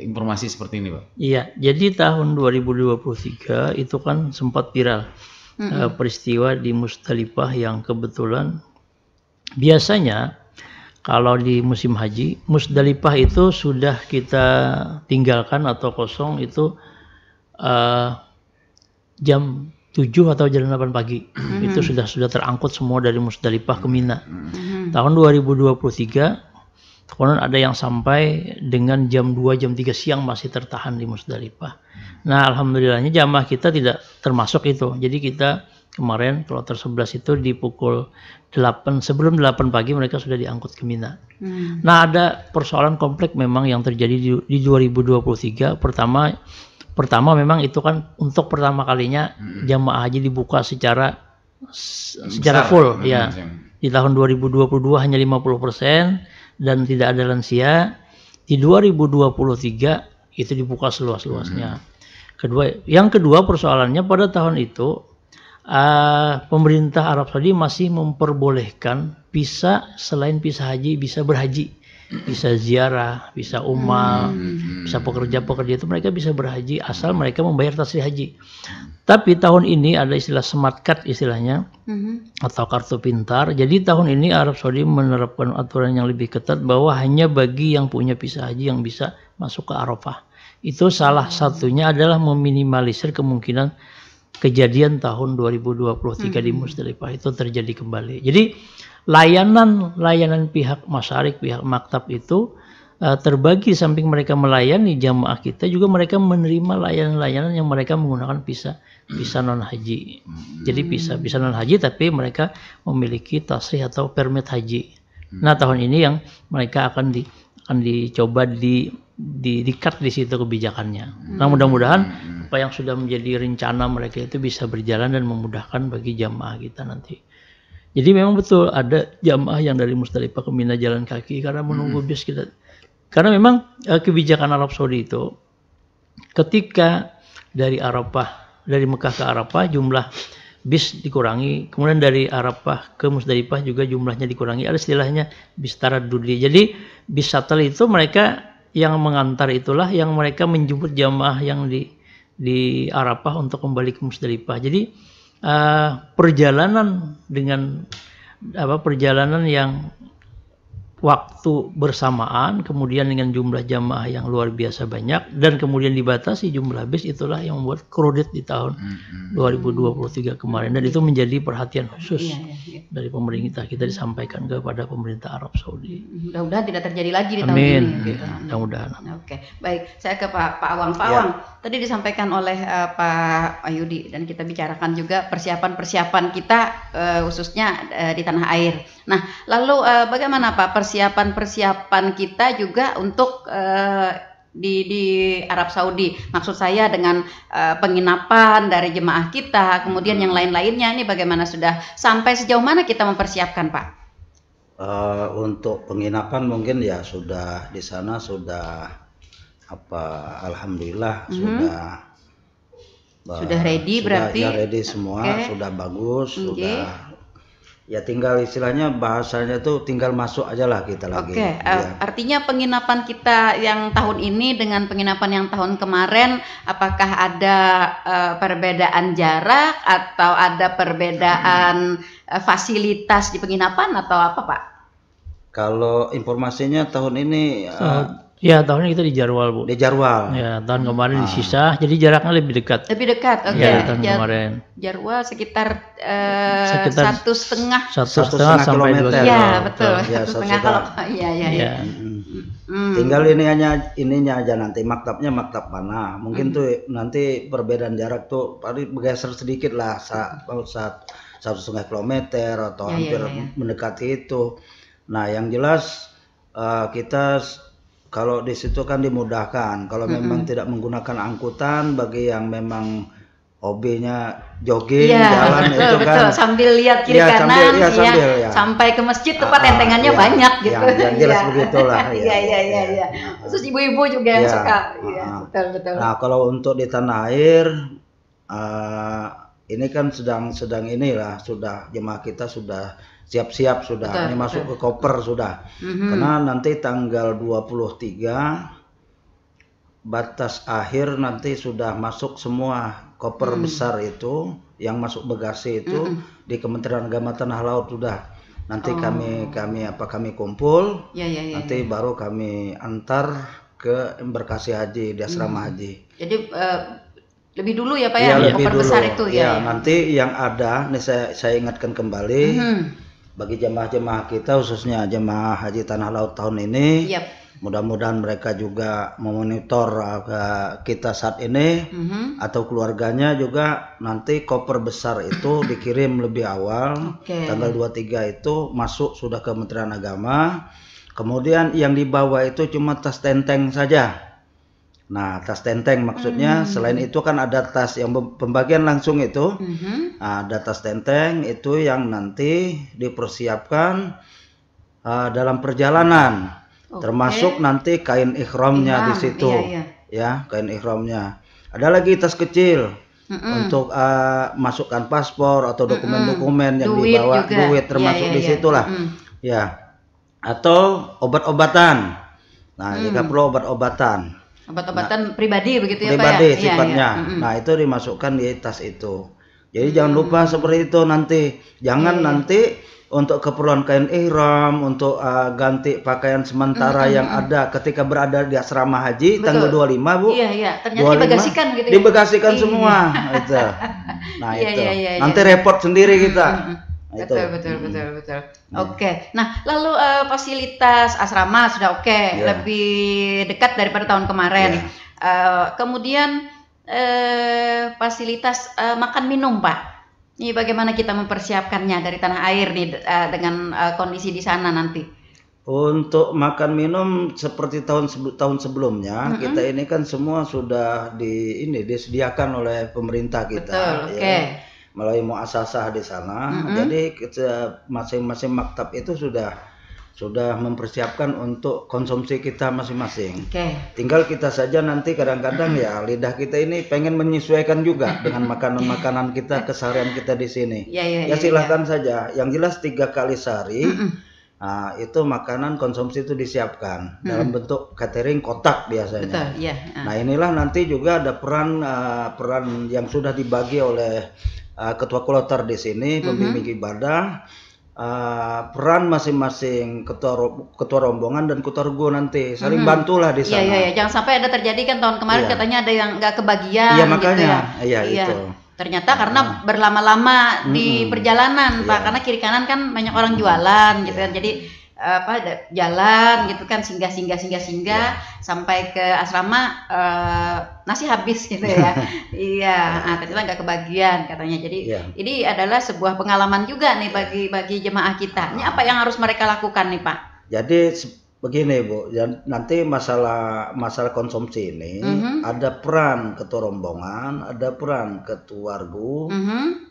informasi seperti ini Pak? Iya, jadi tahun 2023 itu kan sempat viral peristiwa di Musdalifah yang kebetulan biasanya kalau di musim haji, Musdalifah itu sudah kita tinggalkan atau kosong itu jam 7 atau jam 8 pagi. Itu sudah terangkut semua dari Musdalifah ke Mina. Tahun 2023, konon ada yang sampai dengan jam 2, jam 3 siang masih tertahan di Musdalifah. Nah, alhamdulillahnya jamaah kita tidak termasuk itu. Jadi kita kemarin kloter 11 itu di pukul 8, sebelum 8 pagi mereka sudah diangkut ke Mina. Nah, ada persoalan kompleks memang yang terjadi di 2023. Pertama memang itu kan untuk pertama kalinya jamaah haji dibuka secara full ya. Di tahun 2022 hanya 50% dan tidak ada lansia. Di 2023 itu dibuka seluas-luasnya. Yang kedua persoalannya pada tahun itu pemerintah Arab Saudi masih memperbolehkan bisa selain visa haji bisa berhaji, bisa ziarah, bisa umrah, bisa pekerja-pekerja itu mereka bisa berhaji asal mereka membayar tasrih haji. Tapi tahun ini ada istilah smart card istilahnya atau kartu pintar. Jadi tahun ini Arab Saudi menerapkan aturan yang lebih ketat bahwa hanya bagi yang punya visa haji yang bisa masuk ke Arafah. Itu salah satunya adalah meminimalisir kemungkinan kejadian tahun 2023 di Musdalifah itu terjadi kembali. Jadi layanan pihak masyarik, pihak maktab itu terbagi. Samping mereka melayani jamaah kita, juga mereka menerima layanan-layanan yang mereka menggunakan visa non haji. Jadi visa non haji tapi mereka memiliki tasrih atau permit haji. Nah tahun ini yang mereka akan dicoba di-cut di situ kebijakannya. Nah mudah-mudahan apa yang sudah menjadi rencana mereka itu bisa berjalan dan memudahkan bagi jamaah kita nanti. Jadi memang betul ada jamaah yang dari Musdalifah ke Mina jalan kaki karena menunggu bis kita. Karena memang kebijakan Arab Saudi itu ketika dari Mekah ke Arafah jumlah bis dikurangi, kemudian dari Arafah ke Musdalifah juga jumlahnya dikurangi. Ada istilahnya bis taradudi. Jadi bis shuttle itu mereka yang mengantar, itulah yang mereka menjemput jamaah yang di Arafah untuk kembali ke Musdalifah. Jadi perjalanan yang waktu bersamaan, kemudian dengan jumlah jamaah yang luar biasa banyak, dan kemudian dibatasi jumlah bis, itulah yang membuat crowded di tahun 2023 kemarin. Dan itu menjadi perhatian khusus dari pemerintah kita, disampaikan kepada pemerintah Arab Saudi. Mudah-mudahan tidak terjadi lagi di tahun ini. Gitu. Mudah-mudahan. Oke, baik. Saya ke Pak Awang. Pak Awang, tadi disampaikan oleh Pak Ayudi dan kita bicarakan juga persiapan-persiapan kita khususnya di tanah air. Nah, lalu bagaimana Pak persiapan kita juga untuk di Arab Saudi? Maksud saya dengan penginapan dari jemaah kita, kemudian yang lain-lainnya, ini bagaimana, sudah sampai sejauh mana kita mempersiapkan Pak? Untuk penginapan mungkin ya sudah di sana sudah alhamdulillah sudah ready, berarti ya ready semua, sudah bagus, sudah. Ya tinggal istilahnya bahasanya tuh tinggal masuk aja lah kita lagi. Artinya penginapan kita yang tahun ini dengan penginapan yang tahun kemarin, apakah ada perbedaan jarak atau ada perbedaan fasilitas di penginapan atau apa Pak? Kalau informasinya tahun ini ya tahun ini kita di Jarwal Bu. Di Jarwal. Ya tahun kemarin di Sisah, jadi jaraknya lebih dekat. Lebih dekat, oke. Ya, tahun kemarin. Jarwal sekitar 1,5 sampai 2 km. Ya betul. Ya, 1,5 kalau iya. Tinggal ininya aja nanti maktabnya maktab mana. Mungkin tuh nanti perbedaan jarak tuh paling bergeser sedikit lah, 1,5 km atau hampir mendekati itu. Nah yang jelas kita kalau di situ kan dimudahkan. Kalau memang tidak menggunakan angkutan, bagi yang memang hobinya jogging, jalan itu kan sambil lihat kiri kanan, sampai ke masjid tempat tentengannya banyak gitu. Yang jelas begitulah. Iya. Khusus ibu-ibu juga yang suka. Betul. Nah kalau untuk di tanah air, ini kan sedang inilah, sudah jemaah kita sudah siap-siap sudah, ini masuk ke koper sudah. Karena nanti tanggal 23 batas akhir nanti sudah masuk semua koper besar itu yang masuk bagasi itu di Kementerian Agama Tanah Laut sudah. Nanti kami kumpul, nanti baru kami antar ke embarkasi haji di asrama haji. Jadi lebih dulu ya Pak ya, koper besar itu ya. Nanti yang ada, nih saya ingatkan kembali. Bagi jemaah-jemaah kita, khususnya jemaah haji Tanah Laut tahun ini, mudah-mudahan mereka juga memonitor kita saat ini, atau keluarganya juga nanti koper besar itu dikirim lebih awal, tanggal 23 itu masuk sudah ke Kementerian Agama, kemudian yang dibawa itu cuma tas tenteng saja. Nah, tas tenteng maksudnya, selain itu kan ada tas yang pembagian langsung itu, ada tas tenteng itu yang nanti dipersiapkan dalam perjalanan, termasuk nanti kain ihramnya di situ, ya kain ihramnya. Ada lagi tas kecil, untuk masukkan paspor atau dokumen-dokumen yang dibawa, duit termasuk di situlah. Ya. Atau obat-obatan. Nah, jika perlu obat-obatan. Obat-obatan pribadi begitu ya, pribadi Pak ya? sifatnya. Nah, itu dimasukkan di tas itu. Jadi jangan lupa seperti itu nanti. Jangan nanti untuk keperluan kain ihram, untuk ganti pakaian sementara yang ada ketika berada di asrama haji tanggal 25, Bu. Iya, ternyata dibagasikan gitu ya. Dibagasikan semua itu. Nah, itu. Nanti repot sendiri kita. Betul. Oke. Nah, lalu fasilitas asrama sudah lebih dekat daripada tahun kemarin. Kemudian fasilitas makan minum, Pak. Ini bagaimana kita mempersiapkannya dari tanah air nih dengan kondisi di sana nanti? Untuk makan minum seperti tahun sebelumnya, kita ini kan semua sudah disediakan oleh pemerintah kita. Betul, melalui muasasah di sana. Jadi masing-masing maktab itu sudah mempersiapkan untuk konsumsi kita masing-masing. Tinggal kita saja nanti kadang-kadang ya lidah kita ini pengen menyesuaikan juga dengan makanan-makanan kita, keseharian kita di sini. Ya silahkan saja. Yang jelas 3 kali sehari itu makanan konsumsi itu disiapkan dalam bentuk catering kotak biasanya. Nah, inilah nanti juga ada peran yang sudah dibagi oleh ketua kloter di sini, pembimbing ibadah, peran masing-masing ketua rombongan dan ketua regu nanti saling bantulah di sana. Iya, jangan sampai ada terjadi kan tahun kemarin katanya ada yang nggak kebagian. Iya, makanya. Gitu ya. Itu. Ternyata karena berlama-lama di perjalanan, Pak, karena kiri kanan kan banyak orang jualan gitu kan. Jadi jalan gitu kan singgah sampai ke asrama nasi habis gitu ya. Ternyata nggak kebagian katanya. Jadi ini adalah sebuah pengalaman juga nih bagi jemaah kita. Ini apa yang harus mereka lakukan nih, Pak? Jadi begini, Bu, nanti masalah konsumsi ini ada peran ketua rombongan, ada peran ketua regu,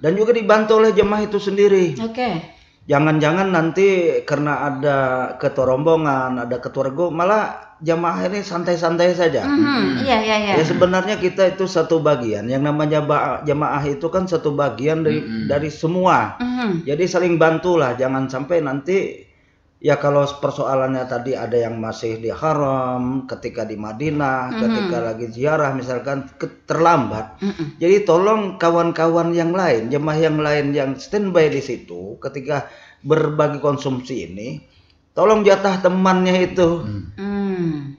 dan juga dibantu oleh jemaah itu sendiri. Jangan-jangan nanti karena ada ketua rombongan, ada ketua regu, malah jamaah ini santai-santai saja. Ya sebenarnya kita itu satu bagian. Yang namanya jamaah itu kan satu bagian dari semua. Jadi saling bantulah. Jangan sampai nanti ya kalau persoalannya tadi ada yang masih di haram, ketika di Madinah, ketika lagi ziarah misalkan terlambat. Jadi tolong kawan-kawan yang lain, jemaah yang lain yang standby di situ ketika berbagi konsumsi ini, tolong jatah temannya itu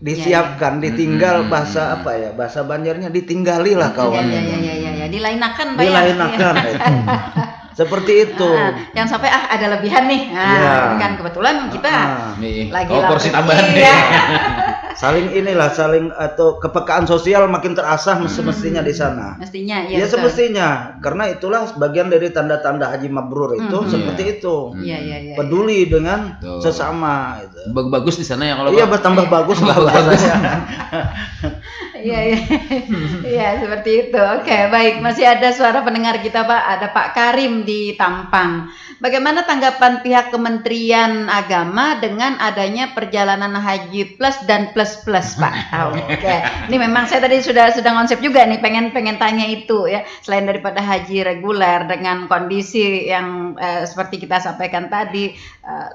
disiapkan, ditinggal bahasa apa ya? Bahasa Banjarnya ditinggalilah kawannya. Dilainakan, Pak. Dilainakan itu. Seperti itu. Yang sampai ada lebihan nih. Kan kebetulan kita lagi porsi tambahan. Saling atau kepekaan sosial makin terasah semestinya di sana. Mestinya ya semestinya. Karena itulah sebagian dari tanda-tanda haji mabrur itu seperti itu. Peduli dengan sesama itu. Bagus di sana ya kalau bertambah bagus lah bahasanya. Iya, seperti itu. Oke, baik. Masih ada suara pendengar kita, Pak. Ada Pak Karim di Tampang. Bagaimana tanggapan pihak Kementerian Agama dengan adanya perjalanan haji plus dan plus, Pak? Oke. Ini memang saya tadi sudah konsep juga nih, pengen tanya itu ya. Selain daripada haji reguler dengan kondisi yang seperti kita sampaikan tadi,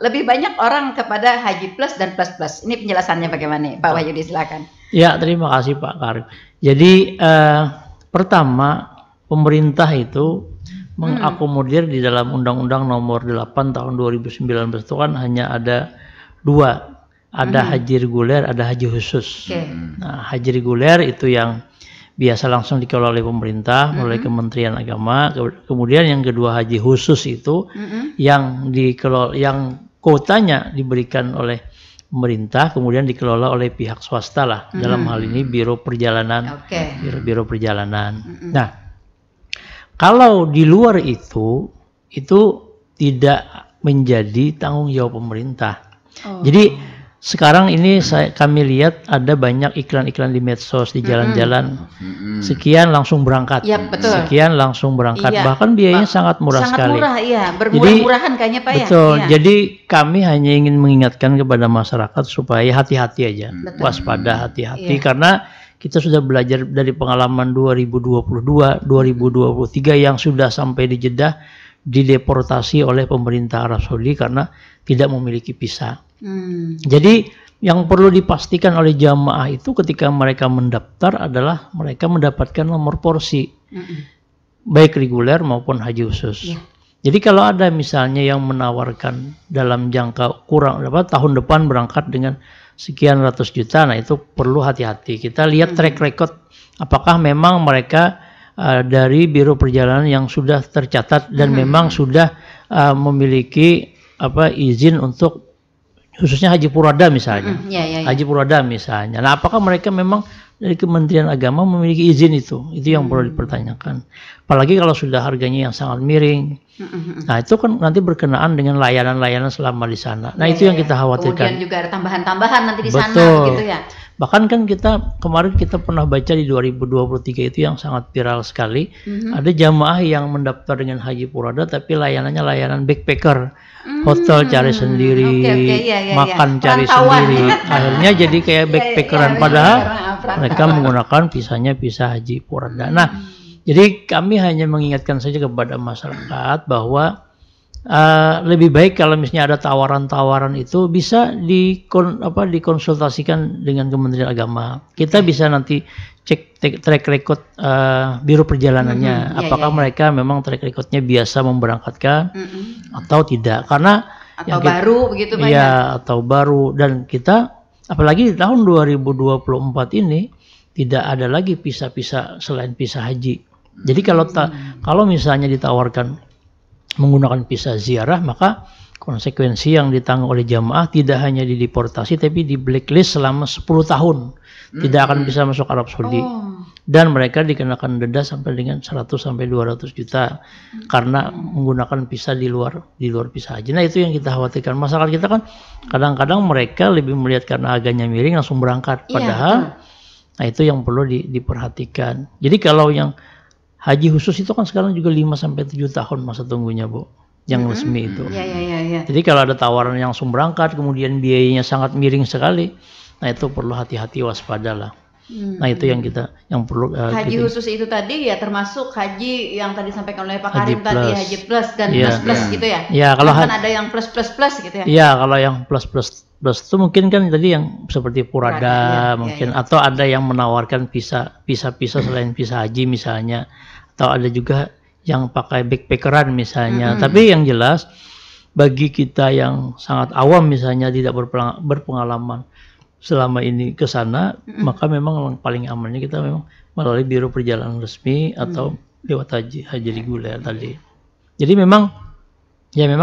lebih banyak orang kepada haji plus dan plus. Ini penjelasannya bagaimana, Pak Wahyudi, silakan. Ya, terima kasih Pak Karim. Jadi pertama, pemerintah itu mengakomodir di dalam Undang-Undang Nomor 8 Tahun 2019 itu kan hanya ada 2, ada haji reguler, ada haji khusus. Nah, haji reguler itu yang biasa langsung dikelola oleh pemerintah melalui Kementerian Agama. Kemudian yang kedua haji khusus itu yang dikelola, yang kuotanya diberikan oleh pemerintah, kemudian dikelola oleh pihak swasta lah. Dalam hal ini Biro Perjalanan. Biro Perjalanan. Nah, kalau di luar itu tidak menjadi tanggung jawab pemerintah. Jadi sekarang ini kami lihat ada banyak iklan-iklan di medsos, di jalan-jalan. Sekian langsung berangkat. Sekian langsung berangkat. Bahkan biayanya sangat murah sekali. Sangat murah, iya. Bermurah-murahan kayaknya, Pak. Betul. Jadi kami hanya ingin mengingatkan kepada masyarakat supaya hati-hati aja. Waspada, hati-hati. Karena kita sudah belajar dari pengalaman 2022, 2023 yang sudah sampai di Jeddah dideportasi oleh pemerintah Arab Saudi karena tidak memiliki visa. Jadi yang perlu dipastikan oleh jamaah itu ketika mereka mendaftar adalah mereka mendapatkan nomor porsi, baik reguler maupun haji khusus. Jadi kalau ada misalnya yang menawarkan dalam jangka kurang tahun depan berangkat dengan sekian ratus juta, nah itu perlu hati-hati. Kita lihat track record apakah memang mereka dari Biro Perjalanan yang sudah tercatat dan memang sudah memiliki izin untuk khususnya Haji Purada misalnya. Haji Purada misalnya. Nah, apakah mereka memang dari Kementerian Agama memiliki izin itu? Itu yang perlu dipertanyakan. Apalagi kalau sudah harganya yang sangat miring. Nah, itu kan nanti berkenaan dengan layanan-layanan selama di sana. Nah, itu yang kita khawatirkan. Kemudian juga ada tambahan-tambahan nanti di sana gitu ya. Bahkan kan kemarin kita pernah baca di 2023 itu yang sangat viral sekali. Ada jamaah yang mendaftar dengan Haji Purada tapi layanannya layanan backpacker. Hotel cari sendiri, makan cari sendiri. Akhirnya jadi kayak backpackeran padahal mereka menggunakan visanya visa Haji Purada. Nah, jadi kami hanya mengingatkan saja kepada masyarakat bahwa lebih baik kalau misalnya ada tawaran-tawaran itu bisa dikonsultasikan dengan Kementerian Agama. Kita bisa nanti cek track record Biro Perjalanannya, apakah mereka memang track recordnya biasa memberangkatkan atau tidak, karena atau baru begitu Pak ya, atau baru. Dan kita apalagi di tahun 2024 ini tidak ada lagi visa-visa selain visa haji. Jadi kalau misalnya ditawarkan menggunakan visa ziarah, maka konsekuensi yang ditanggung oleh jamaah tidak hanya dideportasi tapi di blacklist selama 10 tahun. Tidak akan bisa masuk Arab Saudi. Dan mereka dikenakan denda sampai dengan 100 sampai 200 juta karena menggunakan visa di luar visa haji. Nah, itu yang kita khawatirkan. Masyarakat kita kan kadang-kadang mereka lebih melihat karena harganya miring langsung berangkat. Padahal nah itu yang perlu diperhatikan. Jadi kalau yang haji khusus itu kan sekarang juga 5 sampai 7 tahun masa tunggunya, Bu. Yang resmi itu. Jadi kalau ada tawaran yang langsung berangkat kemudian biayanya sangat miring sekali, nah itu perlu hati-hati, waspadalah. Nah, itu yang perlu haji khusus itu tadi ya termasuk haji yang tadi disampaikan oleh Pak Karim tadi, haji plus dan plus gitu ya. Ya, kalau kan ada yang plus gitu ya. Iya, kalau yang plus itu mungkin kan tadi yang seperti Purada mungkin atau ada yang menawarkan visa selain visa haji misalnya, atau ada juga yang pakai backpackeran misalnya. Tapi yang jelas bagi kita yang sangat awam misalnya tidak berpengalaman selama ini ke sana, maka memang paling amannya kita memang melalui Biro Perjalanan resmi atau lewat haji reguler tadi. Jadi memang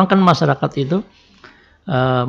kan masyarakat itu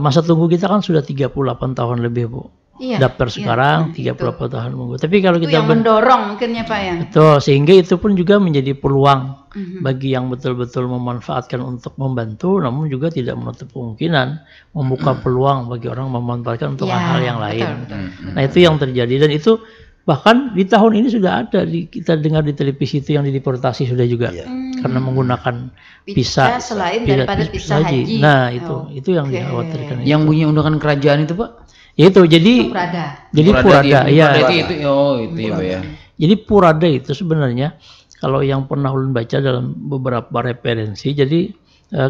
masa tunggu kita kan sudah 38 tahun lebih, Bu. Daftar sekarang 38 tahun menunggu. Tapi kalau kita yang mendorong mungkin ya Pak ya. Betul, sehingga itu pun juga menjadi peluang bagi yang betul-betul memanfaatkan untuk membantu, namun juga tidak menutup kemungkinan membuka peluang bagi orang memanfaatkan untuk hal-hal yang lain. Nah, itu yang terjadi, dan itu bahkan di tahun ini sudah ada kita dengar di televisi itu yang dideportasi sudah juga karena menggunakan visa selain daripada visa haji. Nah, itu yang dikhawatirkan. Yang punya undangan kerajaan itu, Pak? Itu jadi Purada ya. Itu ya, Pak ya. Jadi Purada itu sebenarnya kalau yang pernah ulun baca dalam beberapa referensi, jadi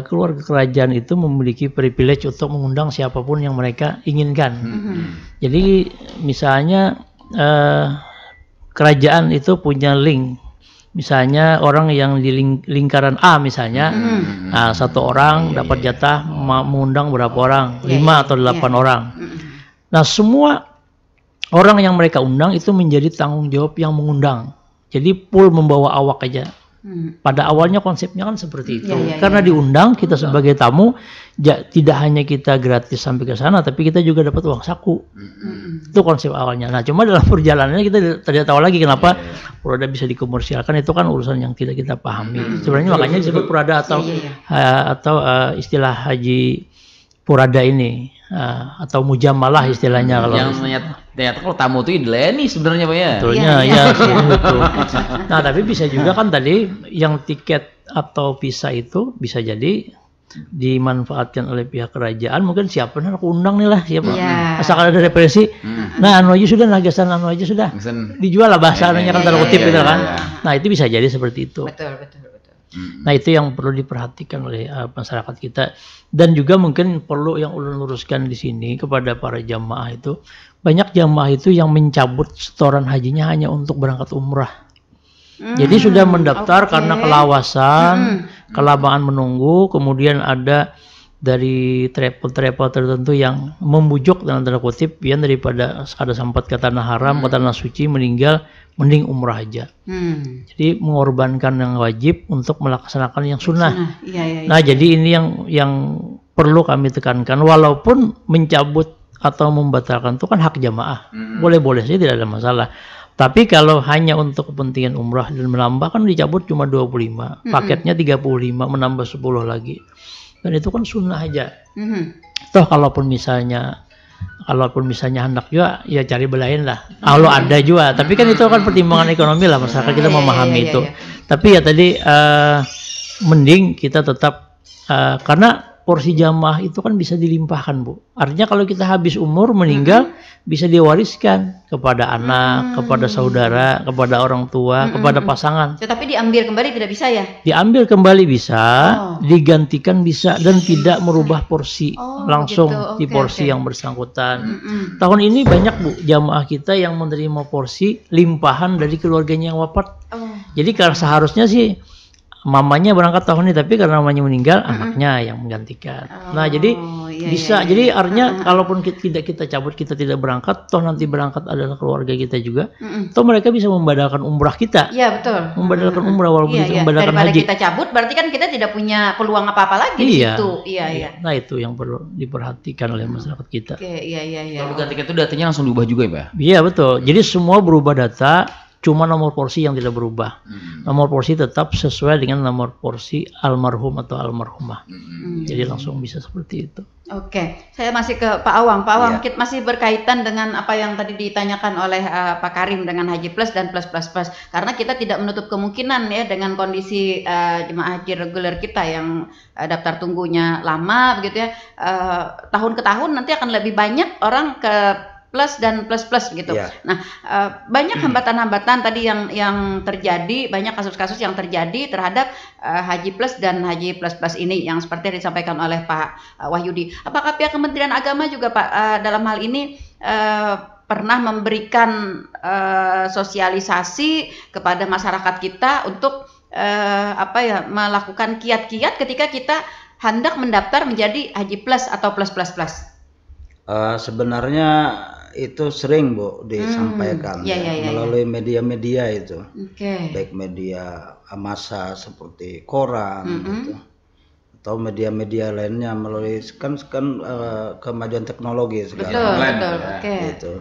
keluarga kerajaan itu memiliki privilege untuk mengundang siapapun yang mereka inginkan. Jadi misalnya kerajaan itu punya link. Misalnya orang yang di lingkaran A misalnya, satu orang dapat jatah mengundang berapa orang, 5 atau 8 orang. Nah, semua orang yang mereka undang itu menjadi tanggung jawab yang mengundang. Jadi pool membawa awak aja. Pada awalnya konsepnya kan seperti itu. Karena diundang kita sebagai tamu, tidak hanya kita gratis sampai ke sana, tapi kita juga dapat uang saku. Itu konsep awalnya. Nah, cuma dalam perjalanannya kita tidak tahu lagi kenapa Purada bisa dikomersialkan. Itu kan urusan yang tidak kita pahami. Sebenarnya makanya disebut Purada atau istilah haji Purada ini. Atau mujamalah istilahnya kalau yang ternyata kalau tamu itu dileni sebenarnya Pak ya. Betulnya betul. Nah, tapi bisa juga kan tadi yang tiket atau visa itu bisa jadi dimanfaatkan oleh pihak kerajaan, mungkin siapa aku undang nih lah siapa, asalkan ada represi. Nah anu aja sudah, nagasan anu aja sudah, dijual lah bahasa anunya kan tanda kutip gitu kan. Nah itu bisa jadi seperti itu. Betul. Nah itu yang perlu diperhatikan oleh masyarakat kita, dan juga mungkin perlu yang ulun luruskan di sini kepada para jamaah itu, banyak jamaah itu yang mencabut setoran hajinya hanya untuk berangkat umrah. Jadi sudah mendaftar karena kelawasan, kelamaan menunggu, kemudian ada dari travel tertentu yang membujuk dalam tanda kutip, yang daripada ada sempat ke tanah haram, ke tanah suci, meninggal, mending umrah aja. Jadi mengorbankan yang wajib untuk melaksanakan yang sunnah. Nah jadi ini yang perlu kami tekankan, walaupun mencabut atau membatalkan itu kan hak jamaah, boleh-boleh saja, tidak ada masalah. Tapi kalau hanya untuk kepentingan umrah dan menambah, kan dicabut cuma 25, paketnya 35, menambah 10 lagi. Dan itu kan sunnah aja. Toh kalaupun misalnya hendak juga, ya cari belain lah. Kalau ada juga, tapi kan itu kan pertimbangan ekonomi lah, masyarakat kita memahami itu. Tapi ya tadi mending kita tetap karena porsi jamaah itu kan bisa dilimpahkan, Bu. Artinya kalau kita habis umur meninggal, bisa diwariskan kepada anak, kepada saudara, kepada orang tua, kepada pasangan. Tetapi diambil kembali tidak bisa ya? Diambil kembali bisa, digantikan bisa, dan tidak merubah porsi langsung di porsi yang bersangkutan. Tahun ini banyak, Bu, jamaah kita yang menerima porsi limpahan dari keluarganya yang wafat. Jadi kalau seharusnya sih mamanya berangkat tahun ini, tapi karena mamanya meninggal, anaknya yang menggantikan. Nah jadi bisa, jadi artinya kalaupun tidak kita cabut, kita tidak berangkat, toh nanti berangkat adalah keluarga kita juga, toh mereka bisa membadalkan umrah kita. Iya betul. Membadalkan umrah walaupun itu membadalkan daripada haji. Kita cabut, berarti kan kita tidak punya peluang apa-apa lagi di situ. Iya. Nah itu yang perlu diperhatikan oleh masyarakat kita. Iya. Kalau gantikan itu datanya langsung diubah juga ya, Pak? Iya betul. Jadi semua berubah data, cuma nomor porsi yang tidak berubah. Nomor porsi tetap sesuai dengan nomor porsi almarhum atau almarhumah. Jadi langsung bisa seperti itu. Oke, saya masih ke Pak Awang. Pak Awang, kita masih berkaitan dengan apa yang tadi ditanyakan oleh Pak Karim dengan Haji Plus dan Plus. Karena kita tidak menutup kemungkinan ya dengan kondisi jemaah haji reguler kita yang daftar tunggunya lama begitu ya. Tahun ke tahun nanti akan lebih banyak orang ke plus dan plus gitu. Nah, banyak hambatan-hambatan tadi yang terjadi, banyak kasus-kasus yang terjadi terhadap Haji Plus dan Haji Plus ini yang seperti yang disampaikan oleh Pak Wahyudi. Apakah pihak Kementerian Agama juga, Pak, dalam hal ini pernah memberikan sosialisasi kepada masyarakat kita untuk melakukan kiat-kiat ketika kita hendak mendaftar menjadi Haji Plus atau plus? Sebenarnya itu sering, Bu, disampaikan melalui media-media itu, baik media massa seperti koran gitu, atau media-media lainnya melalui kan kemajuan teknologi sekarang. Gitu.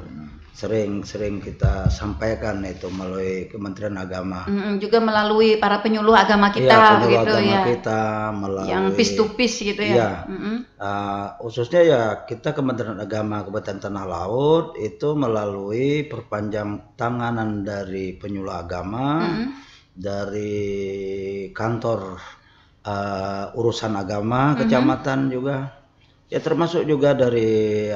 Sering kita sampaikan itu melalui Kementerian Agama. Juga melalui para penyuluh agama kita, kita melalui yang piece to piece gitu ya. Khususnya ya kita Kementerian Agama Kabupaten Tanah Laut itu melalui perpanjang tanganan dari penyuluh agama, dari kantor urusan agama kecamatan juga, ya termasuk juga dari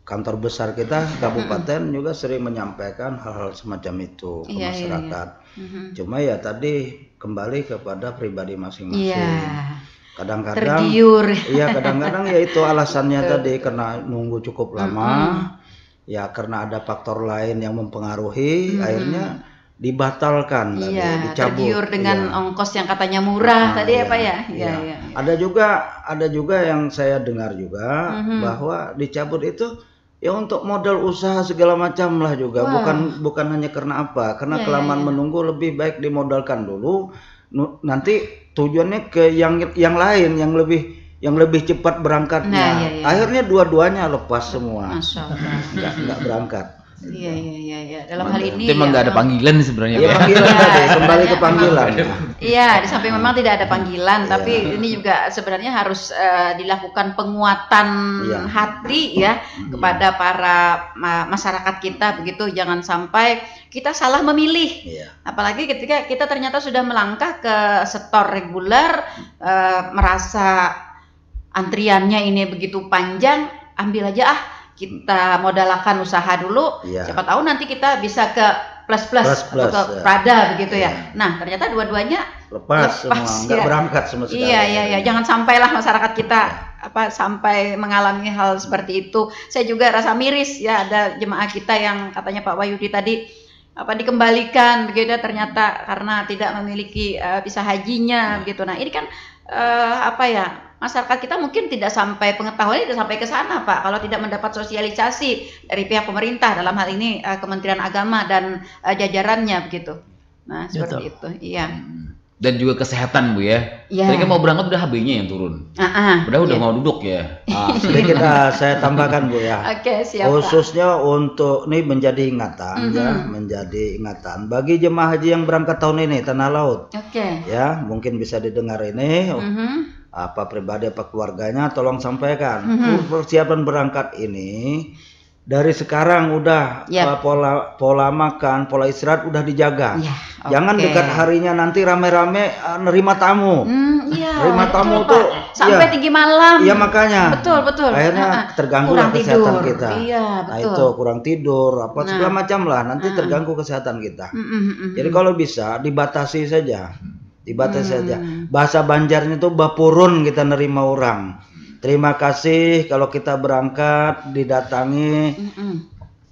kantor besar kita kabupaten juga sering menyampaikan hal-hal semacam itu ke masyarakat. Cuma ya tadi kembali kepada pribadi masing-masing. Kadang-kadang kadang-kadang ya itu alasannya tadi karena nunggu cukup lama, ya karena ada faktor lain yang mempengaruhi, akhirnya dibatalkan, dicabut. Tergiur dengan ongkos yang katanya murah tadi ya, Pak ya. Ada juga yang saya dengar juga bahwa dicabut itu ya untuk modal usaha segala macam lah juga, bukan hanya karena apa, karena kelamaan menunggu, lebih baik dimodalkan dulu, nanti tujuannya ke yang lain yang lebih cepat berangkatnya. Akhirnya dua-duanya lepas semua, nggak berangkat. Iya. Dalam hal ini memang nggak ada panggilan sebenarnya. Ya, panggilan tadi, kembali ke panggilan. Iya, di samping memang tidak ada panggilan, tapi ini juga sebenarnya harus dilakukan penguatan hati ya kepada para masyarakat kita begitu. Jangan sampai kita salah memilih. Apalagi ketika kita ternyata sudah melangkah ke setor reguler, merasa antriannya ini begitu panjang, ambil aja kita modalkan usaha dulu, siapa tahu nanti kita bisa ke plus atau ke Prada begitu ya. Nah ternyata dua-duanya lepas semua, nggak berangkat sama sekali. Iya, jangan sampailah masyarakat kita sampai mengalami hal seperti itu. Saya juga rasa miris ya, ada jemaah kita yang katanya Pak Wahyudi tadi dikembalikan begitu, ternyata karena tidak memiliki visa hajinya begitu. Nah ini kan masyarakat kita mungkin tidak sampai pengetahuan, tidak sampai ke sana Pak, kalau tidak mendapat sosialisasi dari pihak pemerintah, dalam hal ini Kementerian Agama dan jajarannya begitu. Nah seperti itu. Iya. Dan juga kesehatan Bu ya. Tadi kan mau berangkat udah HB-nya yang turun. Udah mau duduk ya. Sedikit saya tambahkan Bu ya. Oke, siap. Khususnya untuk ini menjadi ingatan menjadi ingatan bagi jemaah haji yang berangkat tahun ini tanah laut. Ya, mungkin bisa didengar ini. Apa pribadi apa keluarganya, tolong sampaikan persiapan berangkat ini dari sekarang udah pola makan, pola istirahat udah dijaga. Jangan dekat harinya nanti rame-rame nerima tamu. Nerima tamu betul, tuh sampai tinggi malam. Iya makanya. Betul. Akhirnya terganggu lah kesehatan kita. Betul. Nah itu kurang tidur apa segala macam lah, nanti terganggu kesehatan kita. Jadi kalau bisa dibatasi saja. Bahasa Banjarnya itu bapurun kita nerima orang. Terima kasih kalau kita berangkat didatangi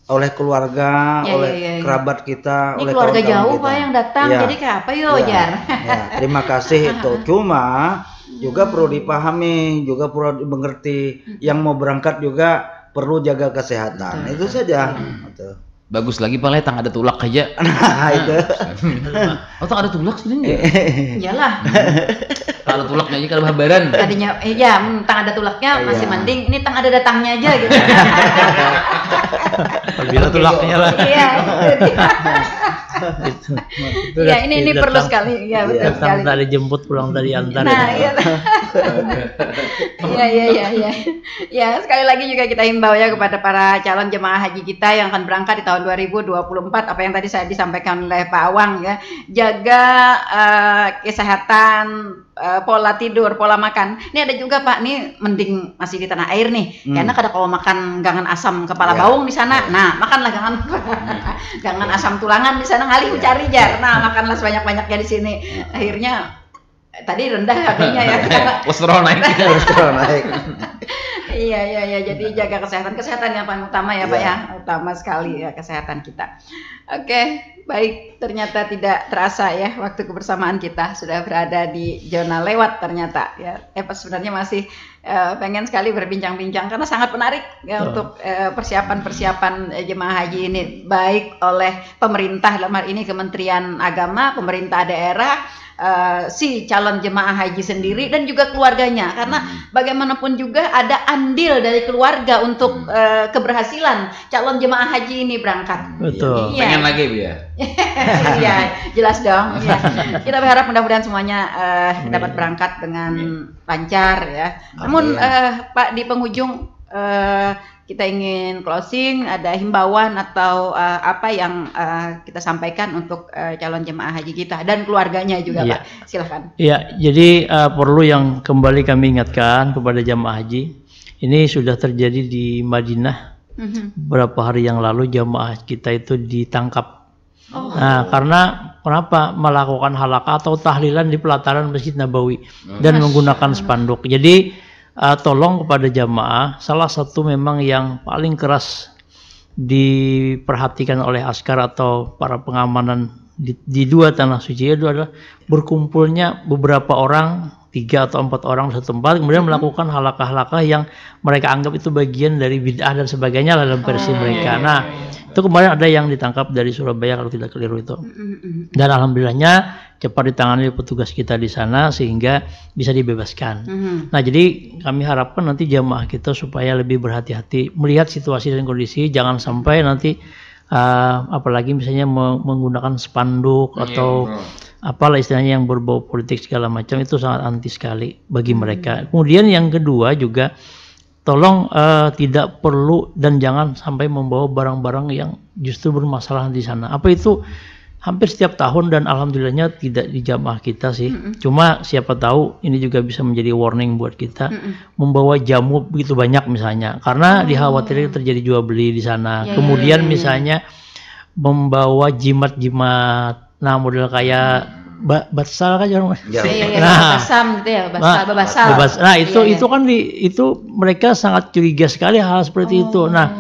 oleh keluarga, oleh kerabat kita, ini oleh keluarga jauh kita. Pak yang datang, jadi kayak apa Jar? Terima kasih itu. Cuma juga perlu dipahami, juga perlu dimengerti. Yang mau berangkat juga perlu jaga kesehatan. Itu saja. Bagus lagi Pak, tang ada tulak aja. Nah itu. Tang ada tulak sebenarnya. Iyalah. Kalau tulaknya aja kalau habaran. Tadinya tang ada tulaknya masih mending. Ini tang ada datangnya aja gitu. Bila tulaknya lah. Iya. Iya, ini perlu sekali. Iya, betul sekali. Datang dari jemput, pulang dari antar. Nah, iya. Ya, sekali lagi juga kita himbau ya kepada para calon jemaah haji kita yang akan berangkat di tahun 2024, apa yang tadi saya disampaikan oleh Pak Awang ya, jaga kesehatan, pola tidur, pola makan. Ini ada juga Pak, nih mending masih di tanah air nih, karena kalau makan gangan asam kepala baung di sana, nah makanlah gangan asam tulangan di sana, ngalih cari Jar, nah makanlah sebanyak-banyaknya di sini. Akhirnya tadi rendah harganya ya. Kolesterol naik. Iya, jadi jaga kesehatan yang paling utama ya Pak ya, utama sekali ya kesehatan kita. Oke, baik, ternyata tidak terasa ya waktu kebersamaan kita sudah berada di zona lewat ternyata ya. Sebenarnya masih pengen sekali berbincang-bincang karena sangat menarik ya untuk persiapan jemaah haji ini, baik oleh pemerintah dalam hal ini Kementerian Agama, pemerintah daerah, si calon jemaah haji sendiri dan juga keluarganya, karena bagaimanapun juga ada andil dari keluarga untuk keberhasilan calon jemaah haji ini berangkat. Betul. Pengen lagi Bu ya. Iya, jelas dong. Ya. Kita berharap mudah-mudahan semuanya dapat berangkat dengan lancar ya. Namun Pak, di penghujung kita ingin closing, ada himbauan atau apa yang kita sampaikan untuk calon jemaah haji kita dan keluarganya juga Pak, silahkan. Iya, jadi perlu yang kembali kami ingatkan kepada jemaah haji, ini sudah terjadi di Madinah beberapa hari yang lalu, jemaah kita itu ditangkap. Nah, karena kenapa melakukan halaqah atau tahlilan di pelataran Masjid Nabawi dan menggunakan spanduk. Jadi tolong kepada jamaah, salah satu memang yang paling keras diperhatikan oleh askar atau para pengamanan di dua tanah suci itu adalah berkumpulnya beberapa orang, 3 atau 4 orang di satu tempat, kemudian melakukan halaqah-halaqah yang mereka anggap itu bagian dari bid'ah dan sebagainya dalam versi mereka. Nah, itu kemarin ada yang ditangkap dari Surabaya kalau tidak keliru itu. Dan alhamdulillahnya cepat ditangani petugas kita di sana sehingga bisa dibebaskan. Nah, jadi kami harapkan nanti jamaah kita supaya lebih berhati-hati melihat situasi dan kondisi, jangan sampai nanti apalagi misalnya menggunakan spanduk atau apalah istilahnya yang berbau politik segala macam, itu sangat anti sekali bagi mereka. Kemudian yang kedua juga, tolong tidak perlu dan jangan sampai membawa barang-barang yang justru bermasalah di sana. Apa itu? Hampir setiap tahun, dan alhamdulillahnya tidak di jamaah kita sih. Cuma siapa tahu ini juga bisa menjadi warning buat kita, membawa jamu begitu banyak misalnya, karena dikhawatirkan terjadi jual beli di sana. Kemudian misalnya membawa jimat-jimat, nah model kayak basal kan orang. Basam gitu ya, basal. Nah, itu kan itu mereka sangat curiga sekali hal seperti itu. Nah,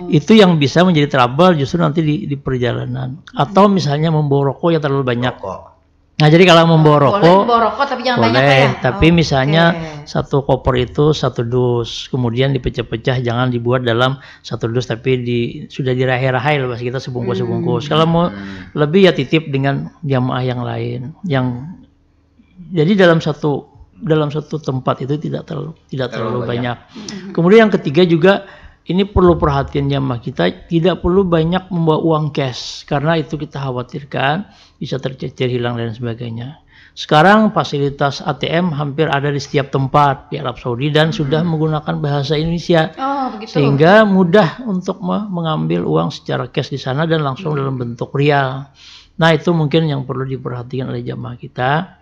itu yang bisa menjadi trouble justru nanti di perjalanan. Atau misalnya membawa rokok yang terlalu banyak. Nah, jadi kalau membawa rokok, tapi jangan banyak ya. Tapi misalnya satu koper itu 1 dus, kemudian dipecah-pecah, jangan dibuat dalam 1 dus, tapi sudah dirahai-rahai lah kita sebungkus-sebungkus. Kalau mau lebih ya titip dengan jamaah yang lain. Jadi dalam satu tempat itu tidak terlalu banyak. Kemudian yang ketiga juga, ini perlu perhatian jamaah kita, tidak perlu banyak membawa uang cash, karena itu kita khawatirkan bisa tercecer, hilang dan sebagainya. Sekarang fasilitas ATM hampir ada di setiap tempat di Arab Saudi dan sudah menggunakan bahasa Indonesia, sehingga mudah untuk mengambil uang secara cash di sana dan langsung dalam bentuk rial. Nah, itu mungkin yang perlu diperhatikan oleh jamaah kita,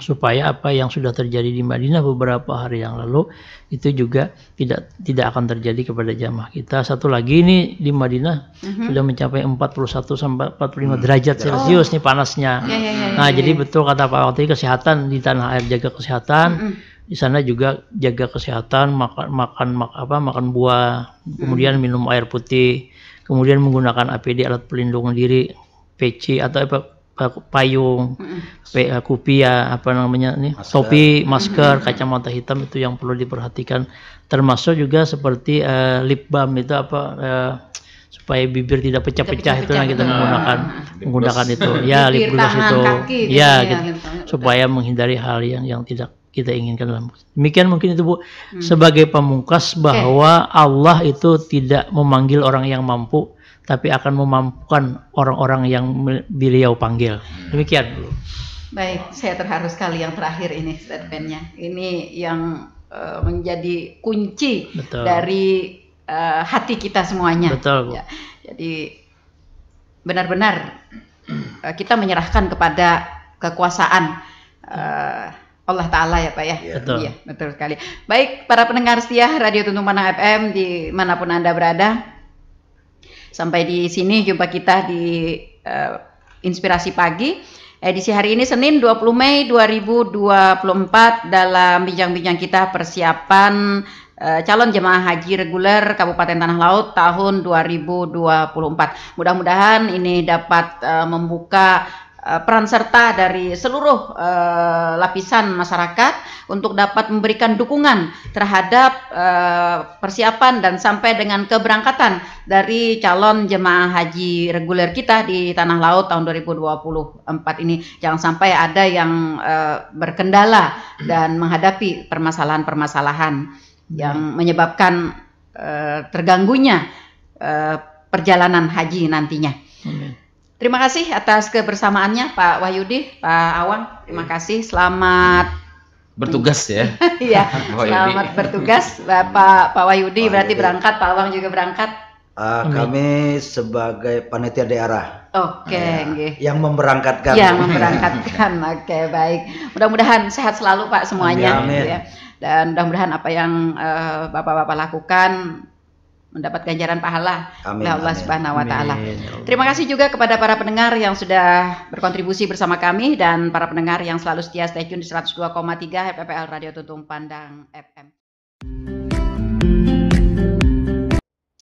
supaya apa yang sudah terjadi di Madinah beberapa hari yang lalu itu juga tidak akan terjadi kepada jamaah kita. Satu lagi, ini di Madinah sudah mencapai 41 sampai 45 derajat Celcius nih panasnya. Nah, jadi betul kata Pak Wakil, kesehatan di tanah air, jaga kesehatan. Di sana juga jaga kesehatan, makan buah, kemudian minum air putih, kemudian menggunakan APD, alat pelindung diri, PC atau payung, kupia, topi, masker, kacamata hitam, itu yang perlu diperhatikan. Termasuk juga seperti lip balm itu supaya bibir tidak pecah-pecah, itu yang kita menggunakan itu. Ya, lip gloss itu. Ya, gitu, supaya menghindari hal yang tidak kita inginkan. Demikian mungkin itu, Bu, sebagai pamungkas bahwa Allah itu tidak memanggil orang yang mampu, tapi akan memampukan orang-orang yang beliau panggil. Demikian. Baik, saya terharu sekali yang terakhir ini statementnya. Ini yang menjadi kunci dari hati kita semuanya. Betul, Bu. Ya, jadi benar-benar kita menyerahkan kepada kekuasaan Allah Ta'ala ya Pak ya. Betul. Iya, betul sekali. Baik, para pendengar setia Radio Tuntung Panang FM dimanapun Anda berada, sampai di sini jumpa kita di Inspirasi Pagi edisi hari ini Senin 20 Mei 2024 dalam bincang-bincang kita persiapan calon jemaah haji reguler Kabupaten Tanah Laut tahun 2024. Mudah-mudahan ini dapat membuka peran serta dari seluruh lapisan masyarakat untuk dapat memberikan dukungan terhadap persiapan dan sampai dengan keberangkatan dari calon jemaah haji reguler kita di Tanah Laut tahun 2024 ini. Jangan sampai ada yang berkendala dan menghadapi permasalahan-permasalahan yang menyebabkan terganggunya perjalanan haji nantinya. Terima kasih atas kebersamaannya Pak Wahyudi, Pak Awang. Terima kasih. Selamat bertugas ya. Iya, selamat bertugas. Pak Wahyudi berarti berangkat, Pak Awang juga berangkat. Kami sebagai panitia daerah. Oke, yang memberangkatkan. Yang memberangkatkan. Oke, baik. Mudah-mudahan sehat selalu Pak semuanya. Amin. Gitu ya. Dan mudah-mudahan apa yang Bapak-bapak lakukan mendapat ganjaran pahala oleh Allah Subhanahu wa Ta'ala. Terima kasih juga kepada para pendengar yang sudah berkontribusi bersama kami dan para pendengar yang selalu setia stay tune di 102,3 FPL Radio Tuntung Pandang FM.